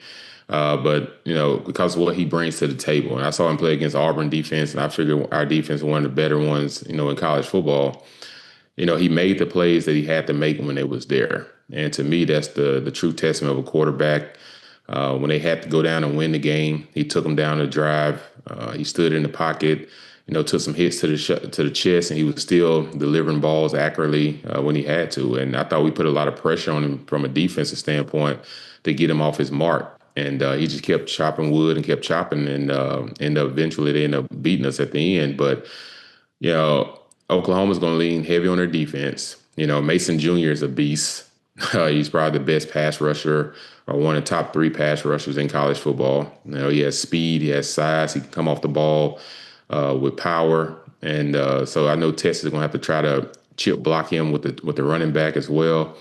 But because of what he brings to the table. And I saw him play against Auburn defense, and I figured our defense was one of the better ones, in college football. He made the plays that he had to make when they was there. And to me, that's the true testament of a quarterback. When they had to go down and win the game, he took them down the drive. He stood in the pocket, took some hits to the chest, and he was still delivering balls accurately when he had to. And I thought we put a lot of pressure on him from a defensive standpoint to get him off his mark. And he just kept chopping wood and kept chopping, and eventually they ended up beating us at the end. But, Oklahoma's going to lean heavy on their defense. Mason Jr. is a beast. He's probably the best pass rusher, or one of the top 3 pass rushers in college football. He has speed, he has size, he can come off the ball with power. And so I know Texas is going to have to try to chip block him with the running back as well.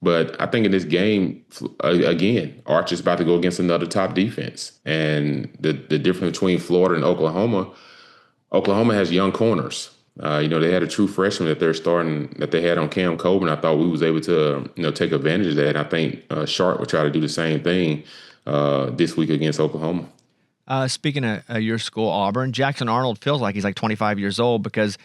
But I think in this game, again, Arch is about to go against another top defense. And the difference between Florida and Oklahoma has young corners. They had a true freshman that they're starting that they had on Cam Coburn. I thought we was able to, take advantage of that. And I think Sharp will try to do the same thing this week against Oklahoma.
Speaking of your school, Auburn, Jackson Arnold feels like he's like 25 years old because,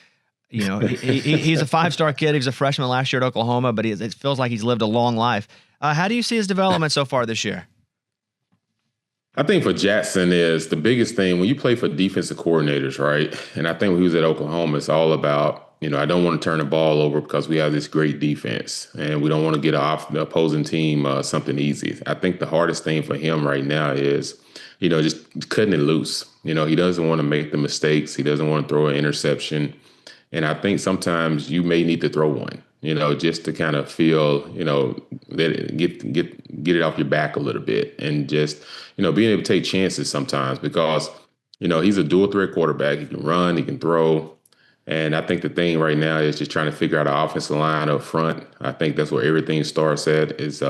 he's a 5-star kid. He was a freshman last year at Oklahoma, but it feels like he's lived a long life. How do you see his development so far this year?
I think for Jackson is the biggest thing when you play for defensive coordinators, right? And I think when he was at Oklahoma, it's all about, I don't want to turn the ball over because we have this great defense and we don't want to get off the opposing team something easy. I think the hardest thing for him right now is, just cutting it loose. He doesn't want to make the mistakes. He doesn't want to throw an interception. And I think sometimes you may need to throw one, just to kind of feel, that get it off your back a little bit and just, being able to take chances sometimes because, he's a dual threat quarterback. He can run, he can throw. And I think the thing right now is just trying to figure out an offensive line up front. I think that's where everything starts at is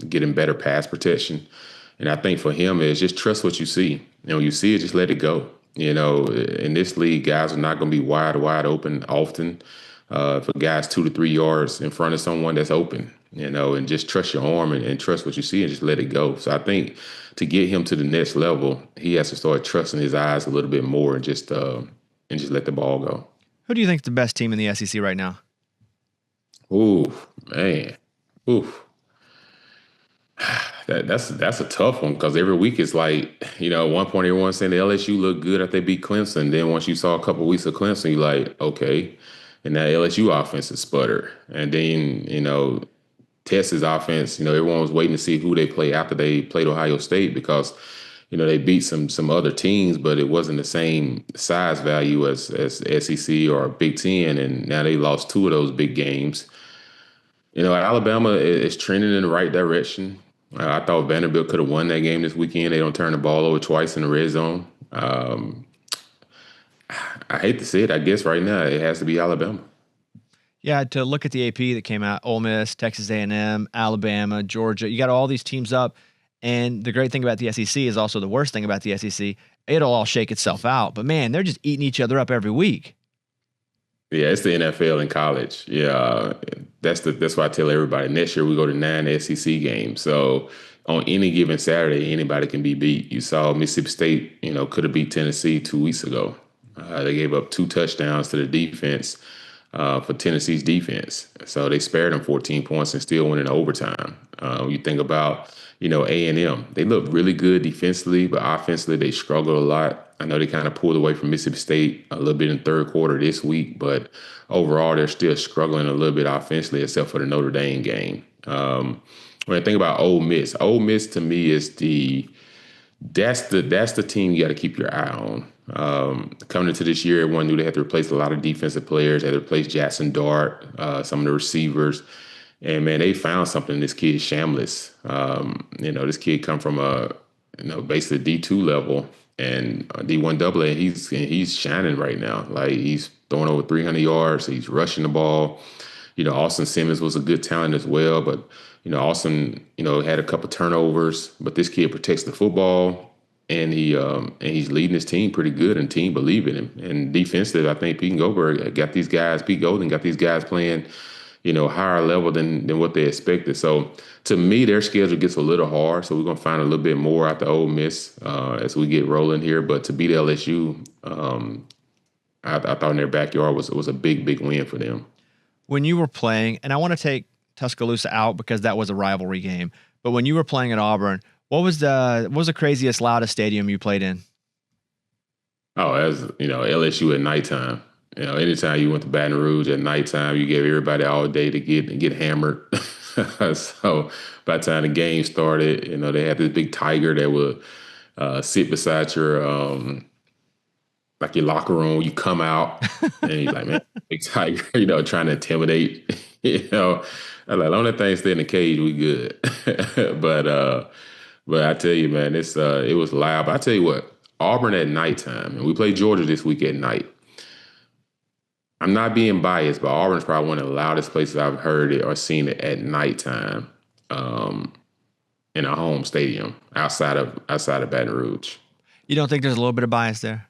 getting better pass protection. And I think for him is just trust what you see. When you see it, just let it go. In this league, guys are not going to be wide open often. If a guy's 2 to 3 yards in front of someone that's open, and just trust your arm and trust what you see and just let it go. So I think to get him to the next level, he has to start trusting his eyes a little bit more and just let the ball go.
Who do you think is the best team in the SEC right now?
Ooh, man. Ooh. That's a tough one because every week it's like, at one point everyone's saying the LSU looked good after they beat Clemson. Then once you saw a couple of weeks of Clemson, you're like, okay. And that LSU offense is sputter. And then, Texas offense, everyone was waiting to see who they play after they played Ohio State because, they beat some other teams, but it wasn't the same size value as SEC or Big Ten. And now they lost 2 of those big games. Alabama is trending in the right direction. I thought Vanderbilt could have won that game this weekend. They don't turn the ball over twice in the red zone. I hate to say it. I guess right now it has to be Alabama.
Yeah, to look at the AP that came out, Ole Miss, Texas A&M, Alabama, Georgia, you got all these teams up. And the great thing about the SEC is also the worst thing about the SEC. It'll all shake itself out. But, man, they're just eating each other up every week.
Yeah, it's the NFL in college. Yeah, that's why I tell everybody next year we go to 9 SEC games. So on any given Saturday, anybody can be beat. You saw Mississippi State, could have beat Tennessee 2 weeks ago. They gave up 2 touchdowns to the defense for Tennessee's defense. So they spared them 14 points and still went in overtime. You think about, A&M. They look really good defensively, but offensively they struggle a lot. I know they kind of pulled away from Mississippi State a little bit in the third quarter this week, but overall they're still struggling a little bit offensively except for the Notre Dame game. When I think about Ole Miss to me is that's the team you got to keep your eye on. Coming into this year, everyone knew they had to replace a lot of defensive players. They had to replace Jackson Dart, some of the receivers. And, man, they found something in this kid, Shamlis. This kid come from basically D2 level and D1 AA, and he's shining right now. Like, he's throwing over 300 yards. He's rushing the ball. Austin Simmons was a good talent as well, but, Austin, had a couple turnovers. But this kid protects the football, and he's leading his team pretty good, and team believe in him. And defensively, I think Pete Golden got these guys playing higher level than what they expected. So to me, their schedule gets a little hard. So we're going to find a little bit more out the Ole Miss as we get rolling here. But to beat LSU, I thought in their backyard was a big win for them.
When you were playing, and I want to take Tuscaloosa out because that was a rivalry game, but when you were playing at Auburn, what was the craziest, loudest stadium you played in?
Oh, as LSU at nighttime. Anytime you went to Baton Rouge at nighttime, you gave everybody all day to get hammered. So by the time the game started, they had this big tiger that would sit beside your like your locker room. You come out and you're like, man, big tiger, trying to intimidate. I'm like, long that thing stay in the cage, we good. But I tell you, man, it was loud. But I tell you what, Auburn at nighttime, and we play Georgia this week at night. I'm not being biased, but Auburn's probably one of the loudest places I've heard it or seen it at nighttime in a home stadium outside of Baton Rouge.
You don't think there's a little bit of bias there?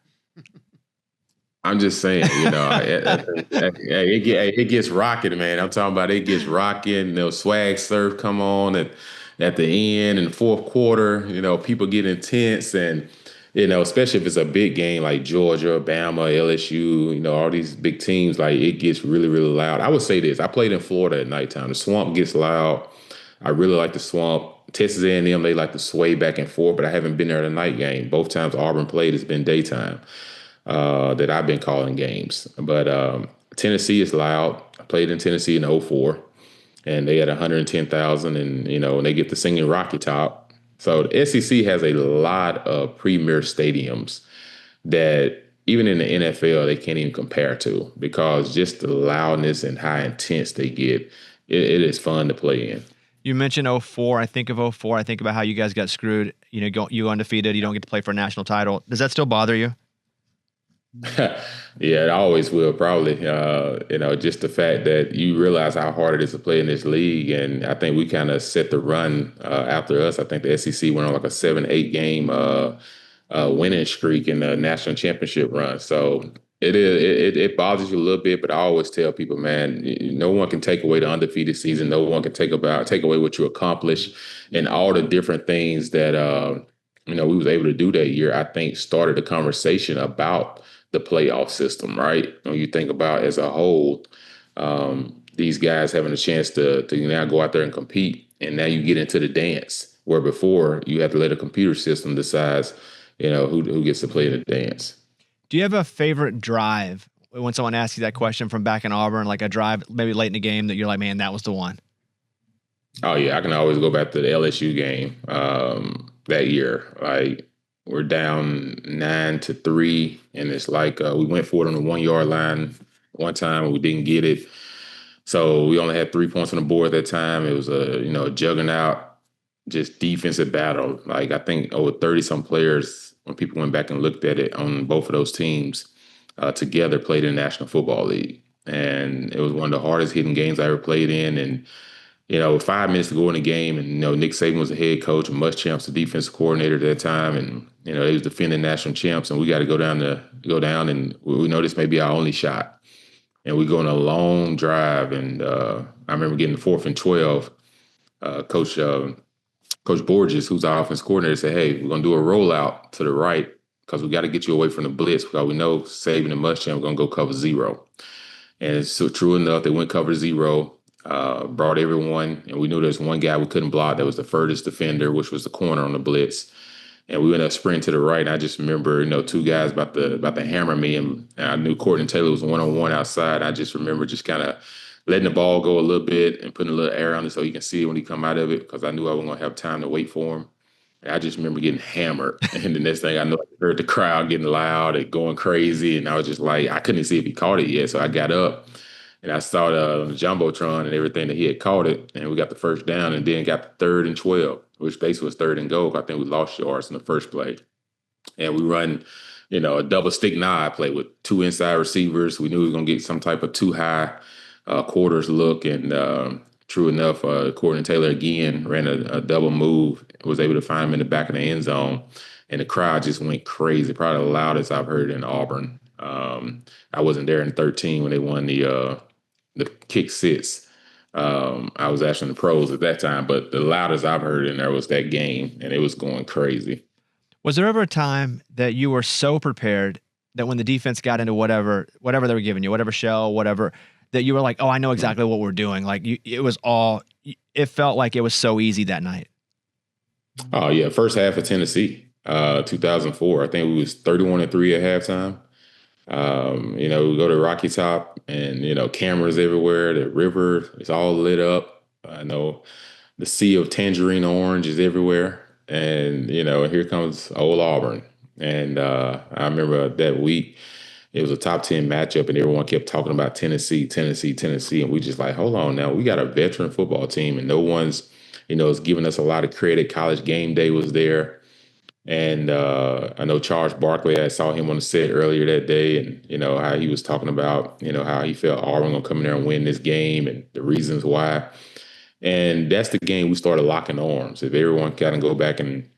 I'm just saying, it gets rocking, man. I'm talking about it gets rocking. Swag surf come on at the end and fourth quarter. People get intense, and especially if it's a big game like Georgia, Bama, LSU. All these big teams, like it gets really, really loud. I would say this: I played in Florida at nighttime. The Swamp gets loud. I really like the Swamp. Texas A&M, they like to sway back and forth, but I haven't been there at a night game. Both times Auburn played, it's been daytime. That I've been calling games. But Tennessee is loud. I played in Tennessee in '04, and they had 110,000, and and they get the singing Rocky Top. So the SEC has a lot of premier stadiums that even in the NFL they can't even compare to, because just the loudness and how intense they get. It is fun to play in.
You mentioned '04. I think of '04. I think about how you guys got screwed. You go undefeated. You don't get to play for a national title. Does that still bother you?
Yeah, it always will, probably. Just the fact that you realize how hard it is to play in this league. And I think we kind of set the run after us. I think the SEC went on like a 7-8 game winning streak in the national championship run. So it bothers you a little bit, but I always tell people, man, no one can take away the undefeated season. No one can take away what you accomplished, and all the different things that we was able to do that year. I think started a conversation about the playoff system, right? When you think about as a whole, these guys having a chance to now go out there and compete, and now you get into the dance, where before you had to let a computer system decide, who gets to play in the dance.
Do you have a favorite drive when someone asks you that question from back in Auburn, like a drive maybe late in the game that you're like, man, that was the one?
Oh yeah, I can always go back to the LSU game that year. Like, we're down 9-3, and it's like we went for it on the 1 yard line one time and we didn't get it. So we only had 3 points on the board at that time. It was a juggernaut, just defensive battle. Like, I think over 30-some players, when people went back and looked at it on both of those teams together, played in the National Football League. And it was one of the hardest hitting games I ever played in. And 5 minutes to go in the game, and Nick Saban was the head coach, and Muschamp's the defensive coordinator at that time, and they was defending national champs, and we got to go down, and we know this may be our only shot, and we go on a long drive, and I remember getting 4th and 12. Coach Borges, who's our offense coordinator, said, "Hey, we're gonna do a rollout to the right because we got to get you away from the blitz, because we know Saban and Muschamp are gonna go cover 0." And so true enough, they went cover 0. Brought everyone, and we knew there was one guy we couldn't block that was the furthest defender, which was the corner on the blitz. And we ended up sprinting to the right. And I just remember, 2 guys about to hammer me, and I knew Courtney Taylor was 1-on-1 outside. I just remember just kind of letting the ball go a little bit and putting a little air on it so he can see it when he come out of it, because I knew I wasn't going to have time to wait for him. And I just remember getting hammered. And the next thing I know, I heard the crowd getting loud and going crazy. And I was just like, I couldn't see if he caught it yet. So I got up. And I saw the Jumbotron and everything that he had caught it, and we got the first down, and then got the 3rd and 12, which basically was 3rd and goal. I think we lost yards in the first play. And we run, a double stick nod play with 2 inside receivers. We knew we were going to get some type of 2 high quarters look. And true enough, Courtney Taylor again ran a double move, was able to find him in the back of the end zone. And the crowd just went crazy, probably the loudest I've heard in Auburn. I wasn't there in 13 when they won the kick 6. I was actually in the pros at that time, but the loudest I've heard in there was that game, and it was going crazy.
Was there ever a time that you were so prepared that when the defense got into whatever they were giving you, whatever shell, whatever, that you were like, oh, I know exactly what we're doing? Like, it felt like it was so easy that night.
Oh yeah, first half of Tennessee, 2004. I think we was 31-3 at halftime. We go to Rocky Top, and cameras everywhere. The river is all lit up. I know the sea of tangerine orange is everywhere, and here comes old Auburn. And I remember that week it was a top 10 matchup, and everyone kept talking about Tennessee, and we just like, hold on now, we got a veteran football team, and no one's is giving us a lot of credit. College Game Day was there. And I know Charles Barkley, I saw him on the set earlier that day, and, how he was talking about, how he felt Auburn going to come in there and win this game and the reasons why. And that's the game we started locking arms. If everyone kind of go back and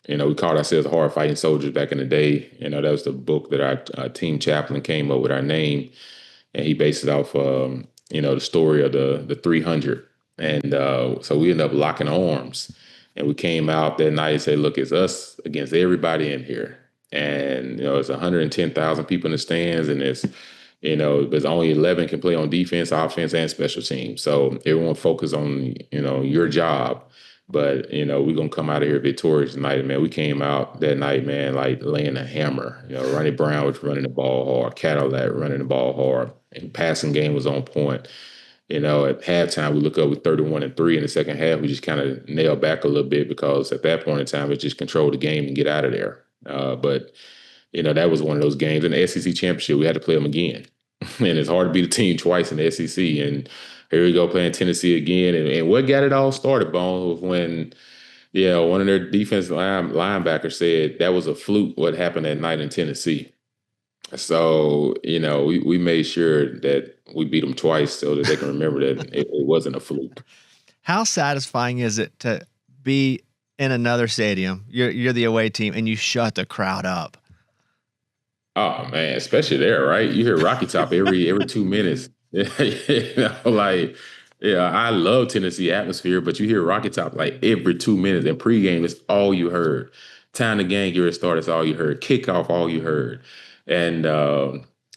we called ourselves Hard Fighting Soldiers back in the day. That was the book that our team chaplain came up with our name, and he based it off, the story of the 300. And so we ended up locking arms, and we came out that night and said, "Look, it's us against everybody in here." And it's 110,000 people in the stands, and there's only 11 can play on defense, offense, and special teams. So everyone focus on your job. But we're gonna come out of here victorious tonight. And man, we came out that night, man, like laying a hammer. Ronnie Brown was running the ball hard, Cadillac running the ball hard, and passing game was on point. At halftime, we look up with 31-3. In the second half, we just kind of nailed back a little bit because at that point in time, it just controlled the game and get out of there. But that was one of those games. In the SEC championship, we had to play them again. And it's hard to beat a team twice in the SEC. And here we go playing Tennessee again. And what got it all started, Bone, was when, one of their defensive linebackers said that was a fluke what happened that night in Tennessee. So, we made sure that we beat them twice so that they can remember that it wasn't a fluke.
How satisfying is it to be in another stadium? You're the away team and you shut the crowd up.
Oh man, especially there, right? You hear Rocky Top every 2 minutes. I love Tennessee atmosphere, but you hear Rocky Top like every 2 minutes. And pregame is all you heard. Time the game get ready to start, it's all you heard. Kickoff, all you heard. And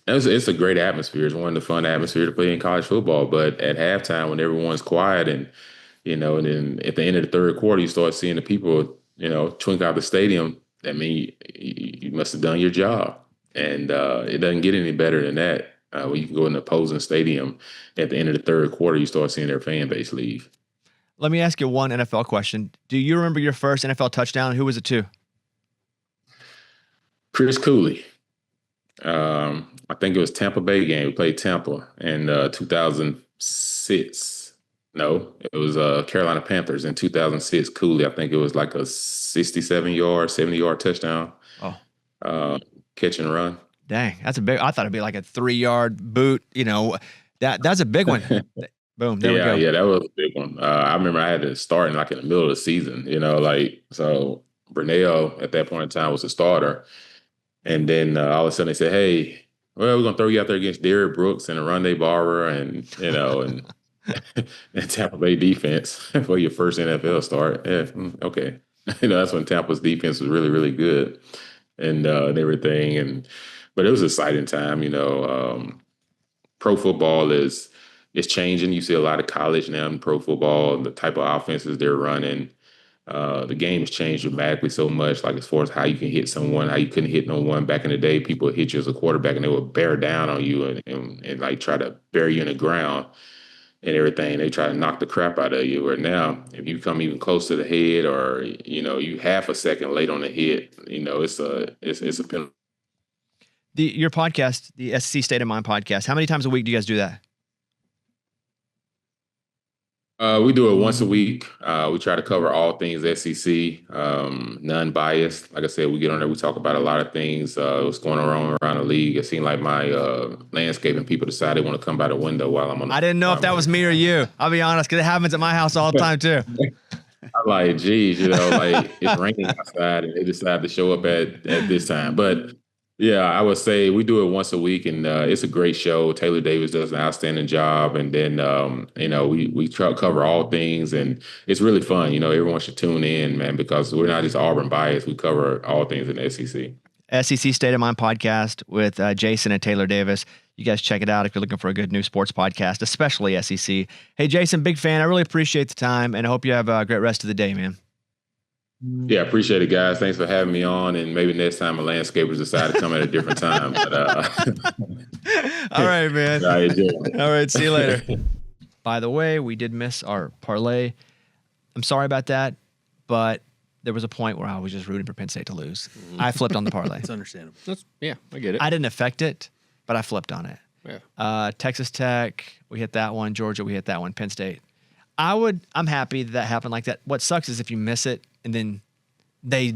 it's a great atmosphere. It's one of the fun atmosphere to play in college football. But at halftime, when everyone's quiet and then at the end of the third quarter, you start seeing the people, twinkle out the stadium. I mean, you must have done your job. And it doesn't get any better than that. When you can go in the opposing stadium at the end of the third quarter, you start seeing their fan base leave.
Let me ask you one NFL question. Do you remember your first NFL touchdown? Who was it to?
Chris Cooley. I think it was Tampa Bay game. We played Tampa in 2006. No, it was Carolina Panthers in 2006. Cooley, I think it was like a 67-yard, 70-yard touchdown.
Oh.
Catch and run.
Dang, that's a big. I thought it'd be like a 3-yard boot. That's a big one. Boom. There we go.
Yeah, that was a big one. I remember I had to start in the middle of the season. So Brunell at that point in time was a starter, and then all of a sudden they said, "Hey, well, we're gonna throw you out there against Derrick Brooks and Rondé Barber and and and Tampa Bay defense for your first NFL start." Yeah, okay. That's when Tampa's defense was really, really good. And everything, but it was an exciting time. Pro football is changing. You see a lot of college now in pro football, the type of offenses they're running. The game has changed dramatically so much, like as far as how you can hit someone, how you couldn't hit no one. Back in the day, people would hit you as a quarterback and they would bear down on you and like try to bury you in the ground and everything. They try to knock the crap out of you. Where now, if you come even close to the head or, you half a second late on the hit, it's a penalty.
Your podcast, the SEC State of Mind podcast, how many times a week do you guys do that?
We do it once a week. We try to cover all things SEC, non-biased. Like I said, we get on there, we talk about a lot of things, what's going on around the league. It seemed like my landscaping people decide they want to come by the window while I'm on the
I didn't know if that was me or you. I'll be honest, because it happens at my house all the time too.
I'm like, geez, it's raining outside and they decide to show up at this time. But yeah, I would say we do it once a week, and it's a great show. Taylor Davis does an outstanding job, and then we try to cover all things, and it's really fun. Everyone should tune in, man, because we're not just Auburn biased. We cover all things in the SEC.
SEC State of Mind podcast with Jason and Taylor Davis. You guys check it out if you're looking for a good new sports podcast, especially SEC. Hey, Jason, big fan. I really appreciate the time, and I hope you have a great rest of the day, man.
Yeah, appreciate it, guys. Thanks for having me on. And maybe next time a landscapers decide to come at a different time. But,
all right, man.
All
right, see you later. By the way, we did miss our parlay. I'm sorry about that, but there was a point where I was just rooting for Penn State to lose. I flipped on the parlay.
It's understandable.
I get it.
I didn't affect it, but I flipped on it.
Yeah.
Texas Tech, we hit that one. Georgia, we hit that one. Penn State. I'm happy that happened like that. What sucks is if you miss it and then they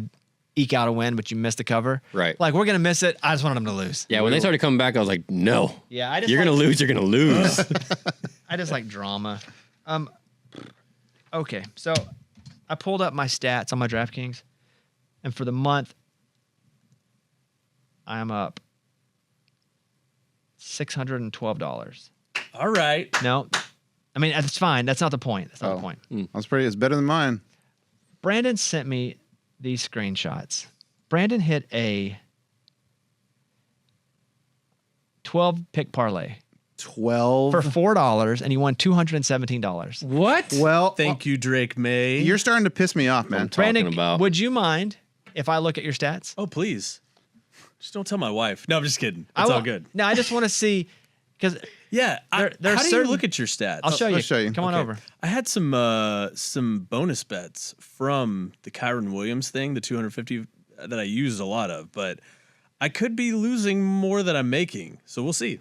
eke out a win, but you miss the cover.
Right.
Like, we're going to miss it. I just wanted them to lose.
Yeah, when they started coming back, I was like, no.
Yeah, I just
You're going to lose. You're going to lose.
I just like drama. Okay, so I pulled up my stats on my DraftKings. And for the month, I am up $612.
All right.
No, I mean, that's fine. That's not the point. That's not the point.
It's better than mine.
Brandon sent me these screenshots. Brandon hit a 12-pick parlay
12
for $4, and he won $217.
What?
Well,
Thank you, Drake Maye.
you're starting to piss me off, man.
Brandon,
about.
would you mind if I look at your stats?
Oh, please. Just don't tell my wife. No, I'm just kidding. It's all good.
No, I just want to see because
Yeah.
There are
how do
certain-
you look at your stats?
I'll show you.
I'll show you.
Come on
Okay.
over.
I had some bonus bets from the Kyron Williams thing, the 250 that I used a lot of, but I could be losing more than I'm making. So we'll see.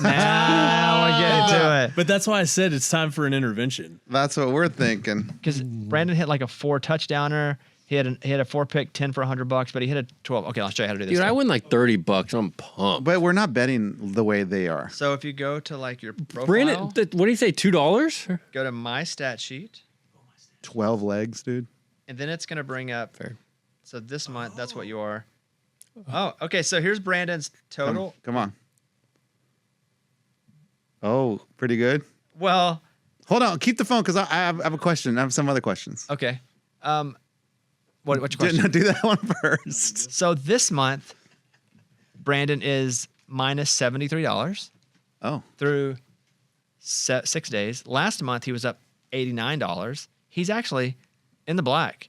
Now we're getting to it.
But that's why I said it's time for an intervention.
That's what we're thinking.
Because Brandon hit like a 4-touchdowner. He had a 4-pick 10 for $100, but he hit a 12. Okay, I'll show you how to do this.
Dude, I
stuff.
win like $30. I'm pumped.
But we're not betting the way they are.
So if you go to like your profile,
Brandon, what do you say? $2?
go to my stat sheet,
12 legs, dude.
and then it's gonna bring up. So this month, that's what you are. Oh, okay. So here's Brandon's total.
Come on. Oh, pretty good.
Well,
Hold on. Keep the phone because I have a question. I have some other questions.
okay. What's your question?
No, do that one first.
So this month, Brandon is minus $73
Oh,
through 6 days. Last month he was up $89. He's actually in the black.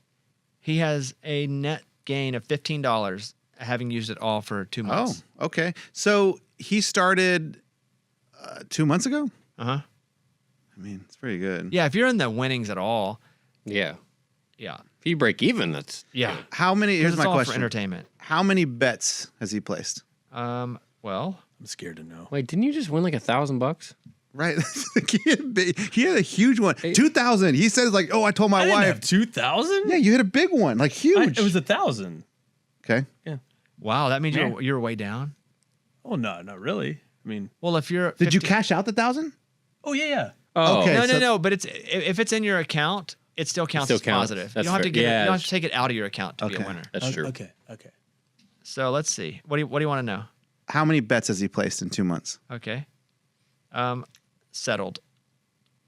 He has a net gain of $15, having used it all for 2 months.
oh, okay. So he started 2 months ago.
Uh-huh.
I mean, it's pretty good.
Yeah, if you're in the winnings at all,
Yeah.
yeah.
If you break even, that's
Yeah.
How many? Here's
It's
my
all for
question.
entertainment.
How many bets has he placed?
Well,
I'm scared to know.
Wait, didn't you just win like $1,000?
Right. he had a huge one. 2,000. He says like, oh, I told my
I didn't
wife.
have 2,000?
Yeah, you hit a big one, like huge.
It was 1,000.
Okay.
wow, that means
Yeah.
you're way down.
Oh, no, not really. I mean,
Well, if you're
Did you
50
cash out the 1,000?
oh, yeah.
Oh,
Okay.
No,
so-
no, but if it's in your account, it still counts
still
as
counts.
positive.
That's
you don't have
fair.
to get
Yeah,
you don't have to take it out of your account to be a
Okay.
winner.
That's true.
Okay.
So let's see. What do you want to know?
How many bets has he placed in 2 months?
Okay. Settled.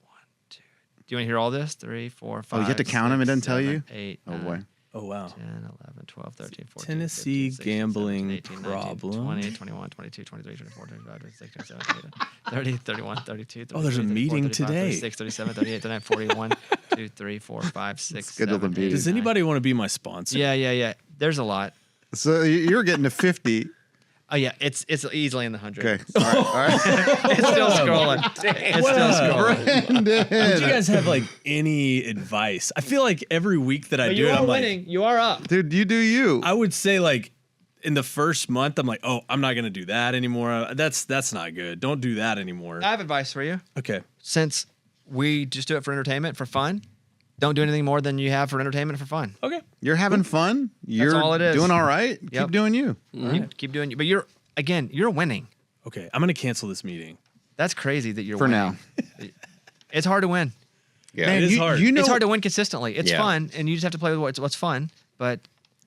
1, 2. Do you want to hear all this? 3, 4, 5.
Oh, you have to count 'em, it
6,
doesn't tell
7,
you?
8,
Oh
9,
boy.
Oh, wow.
10, 11, 12, 13, 14,
Tennessee
15, 16,
gambling
17, 18, 19,
problem.
20, 21, 22, 23, 24, 25, 26, 27, 28, 30, 31, 32, 33,
Oh, there's a
34,
meeting
35,
today.
36, 37, 38, 39, 41, 2, 3, 4, 5, 6,
Schedule
7,
the meeting.
8,
Does
9.
anybody want to be my sponsor?
Yeah. There's a lot.
So you're getting to 50.
Oh yeah, it's easily in the 100.
Okay. All right. All right.
It's still scrolling. It's still scrolling.
Would you guys have like any advice? I feel like every week that I
But
do
you
it,
are
I'm
winning. You are up.
Dude, you do you.
I would say like in the first month, I'm like, oh, I'm not gonna do that anymore. That's not good. Don't do that anymore.
I have advice for you.
Okay.
Since we just do it for entertainment, for fun, don't do anything more than you have for entertainment and for fun.
Okay.
You're having fun. You're
all it is.
doing all right.
Yep.
Keep doing you.
Keep doing you. But you're winning.
Okay. I'm gonna cancel this meeting.
That's crazy that you're
For
winning. It's hard to win.
Yeah.
Man,
is
you,
hard.
you know,
It's hard to win consistently. It's
Yeah.
fun, and you just have to play with what's fun. But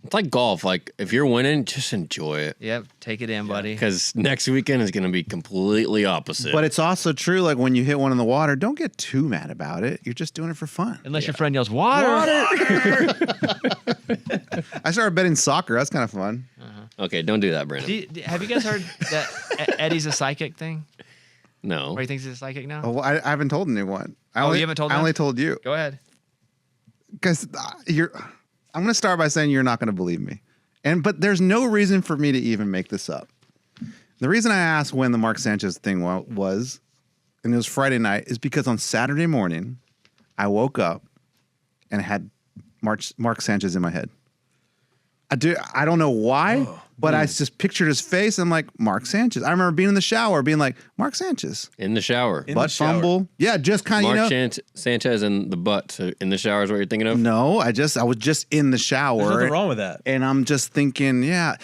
It's like golf. Like if you're winning, just enjoy it.
yeah, take it in, buddy.
Because next weekend is going to be completely opposite.
but it's also true. Like when you hit one in the water, don't get too mad about it. You're just doing it for fun.
Unless your friend yells water.
I started betting soccer. That's kind of fun.
okay, don't do that, Brandon.
Have you guys heard that Eddie's a psychic thing?
No.
Or he thinks he's a psychic now?
Oh, I haven't told anyone.
you haven't told
I
them?
only told you
Go ahead.
because I'm going to start by saying you're not going to believe me, but there's no reason for me to even make this up. The reason I asked when the Mark Sanchez thing was, and it was Friday night, is because on Saturday morning, I woke up and had Mark Sanchez in my head. I don't know why, but I just pictured his face. And I'm like, Mark Sanchez. I remember being in the shower, being like, Mark Sanchez.
In the shower.
In
Butt
the shower.
fumble. Yeah, just kind of,
Mark Sanchez in the butt. So in the shower is what you're thinking of?
No, I was just in the shower.
There's nothing wrong with that.
And I'm just thinking, yeah.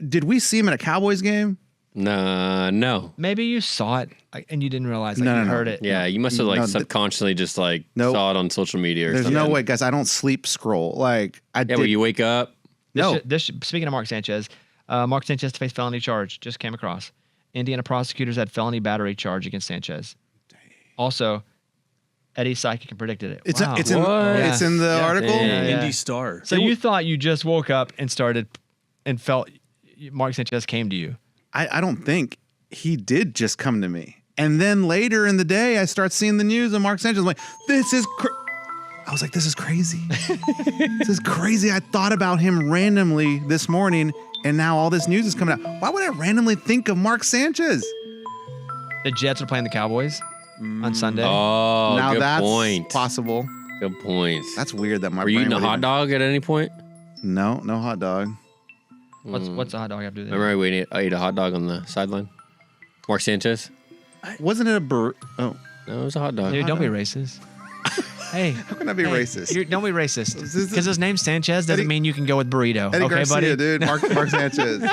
Did we see him at a Cowboys game?
No.
Maybe you saw it and you didn't realize
No,
you
no.
heard it.
Yeah, you must have like
No,
subconsciously just like
Nope.
saw it on social media or
There's
something.
no way, guys. I don't sleep scroll. Like I
Yeah,
did.
but you wake up.
No.
Speaking of Mark Sanchez, Mark Sanchez to face felony charge just came across. Indiana prosecutors had felony battery charge against Sanchez. Also, Eddie Psychic predicted it.
It's
Wow.
it's in
Yeah.
it's in the article.
Damn.
Yeah.
Indy Star.
So you thought you just woke up and started and felt Mark Sanchez came to you.
I don't think he did just come to me. And then later in the day, I start seeing the news and Mark Sanchez. I'm like, this is. I was like, this is crazy. This is crazy. I thought about him randomly this morning, and now all this news is coming out. Why would I randomly think of Mark Sanchez?
The Jets are playing the Cowboys on Sunday.
Oh,
now
good
that's
point.
possible.
Good point.
That's weird that my
Were you
brain
eating a
would
hot
even-
dog at any point?
No hot dog.
What's a hot dog have to do with it?
Remember I ate a hot dog on the sideline? Mark Sanchez?
Wasn't it a burrito? Oh,
No, it was a hot dog.
Dude, don't be racist. Hey.
how can I be racist?
Don't be racist.
This is-
Because his name's Sanchez doesn't
Eddie-
mean you can go with burrito.
Eddie
Okay,
Garcia,
buddy?
dude. Mark Sanchez.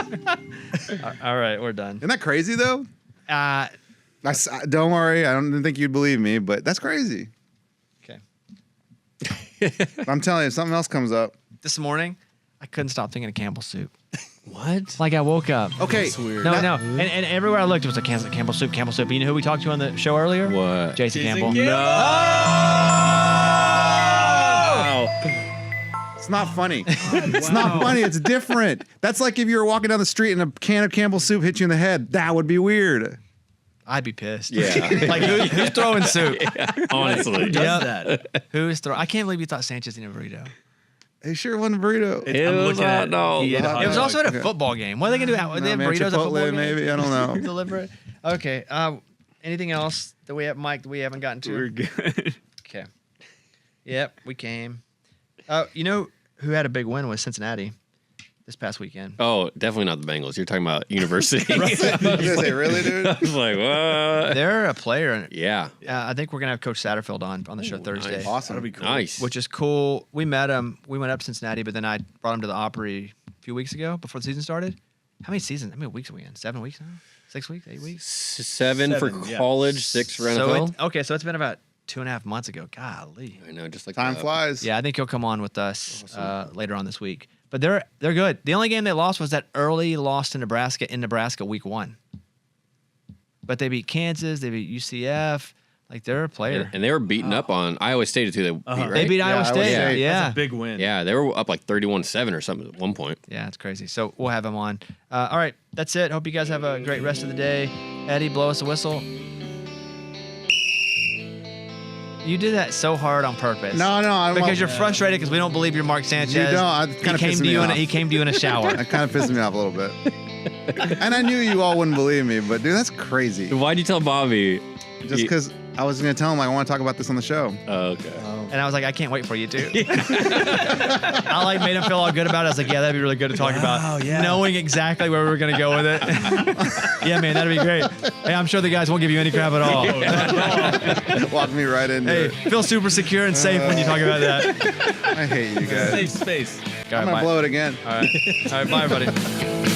All right, we're done.
Isn't that crazy though? Don't worry. I don't think you'd believe me, but that's crazy.
Okay.
I'm telling you, if something else comes up.
This morning, I couldn't stop thinking of Campbell soup.
What?
Like I woke up.
Okay.
That's weird.
No. And everywhere I looked, it was like Campbell soup. You know who we talked to on the show earlier?
What?
Jason Campbell.
It's not funny. It's not funny. It's different. That's like if you were walking down the street and a can of Campbell soup hit you in the head. That would be weird.
I'd be pissed.
Yeah.
Like who's throwing soup?
Honestly.
Does that?
Who's throwing? I can't believe you thought Sanchez needed a burrito.
It sure wasn't a burrito.
It
I'm
was
looking
a
at
hot dog.
he ate a hot
It was
dog.
also at a
Okay.
football game. What are they gonna do? They have
man,
burritos at
Chipotle,
football games?
maybe. I don't know.
Deliver it. Okay. Anything else that we have, Mike? That we haven't gotten to?
We're good.
Okay. Yep, we came. You know who had a big win was Cincinnati this past weekend.
Oh, definitely not the Bengals. You're talking about university.
I was gonna say, really, dude?
I was like, what?
They're a player.
Yeah.
I think we're gonna have Coach Satterfield on the show Thursday,
nice.
Awesome.
That'd be cool.
Nice.
which is cool. We met him. We went up to Cincinnati, but then I brought him to the Opry a few weeks ago before the season started. How many weeks are we in? 7 weeks now? 6 weeks? 8 weeks?
Seven for
Seven, yeah.
college, 6 for
So
NFL.
so it's been about 2.5 months ago. Golly.
I know, just like
Time
that.
flies.
Yeah, I think he'll come on with us later on this week. But they're good. The only game they lost was that early loss to Nebraska in Nebraska week 1. But they beat Kansas. They beat UCF. Like they're a player.
And they were beating up on Iowa State too. They beat, right?
They beat Iowa
Iowa
State.
State.
Yeah.
That's a big win.
Yeah, they were up like 31-7 or something at one point.
Yeah, it's crazy. So we'll have him on. All right, that's it. Hope you guys have a great rest of the day. Eddie, blow us a whistle. You did that so hard on purpose.
No, I
Because you're frustrated because we don't believe you're Mark Sanchez.
You don't. It kinda pisses me off.
He came to you in a shower.
That kind of pissed me off a little bit. And I knew you all wouldn't believe me, but dude, that's crazy.
Why'd you tell Bobby?
Just because I was going to tell him I want to talk about this on the show.
Oh, okay.
And I was like, I can't wait for you to. I like made him feel all good about it. I was like, yeah, that'd be really good to talk about.
yeah.
Knowing exactly where we were going to go with it. Yeah, man, that'd be great. Hey, I'm sure the guys won't give you any crap at all.
Walk me right into
Hey,
it.
feel super secure and safe when you talk about that.
I hate you guys.
Safe space.
All
I'm
right,
going to
bye.
blow it again.
All right, bye, everybody.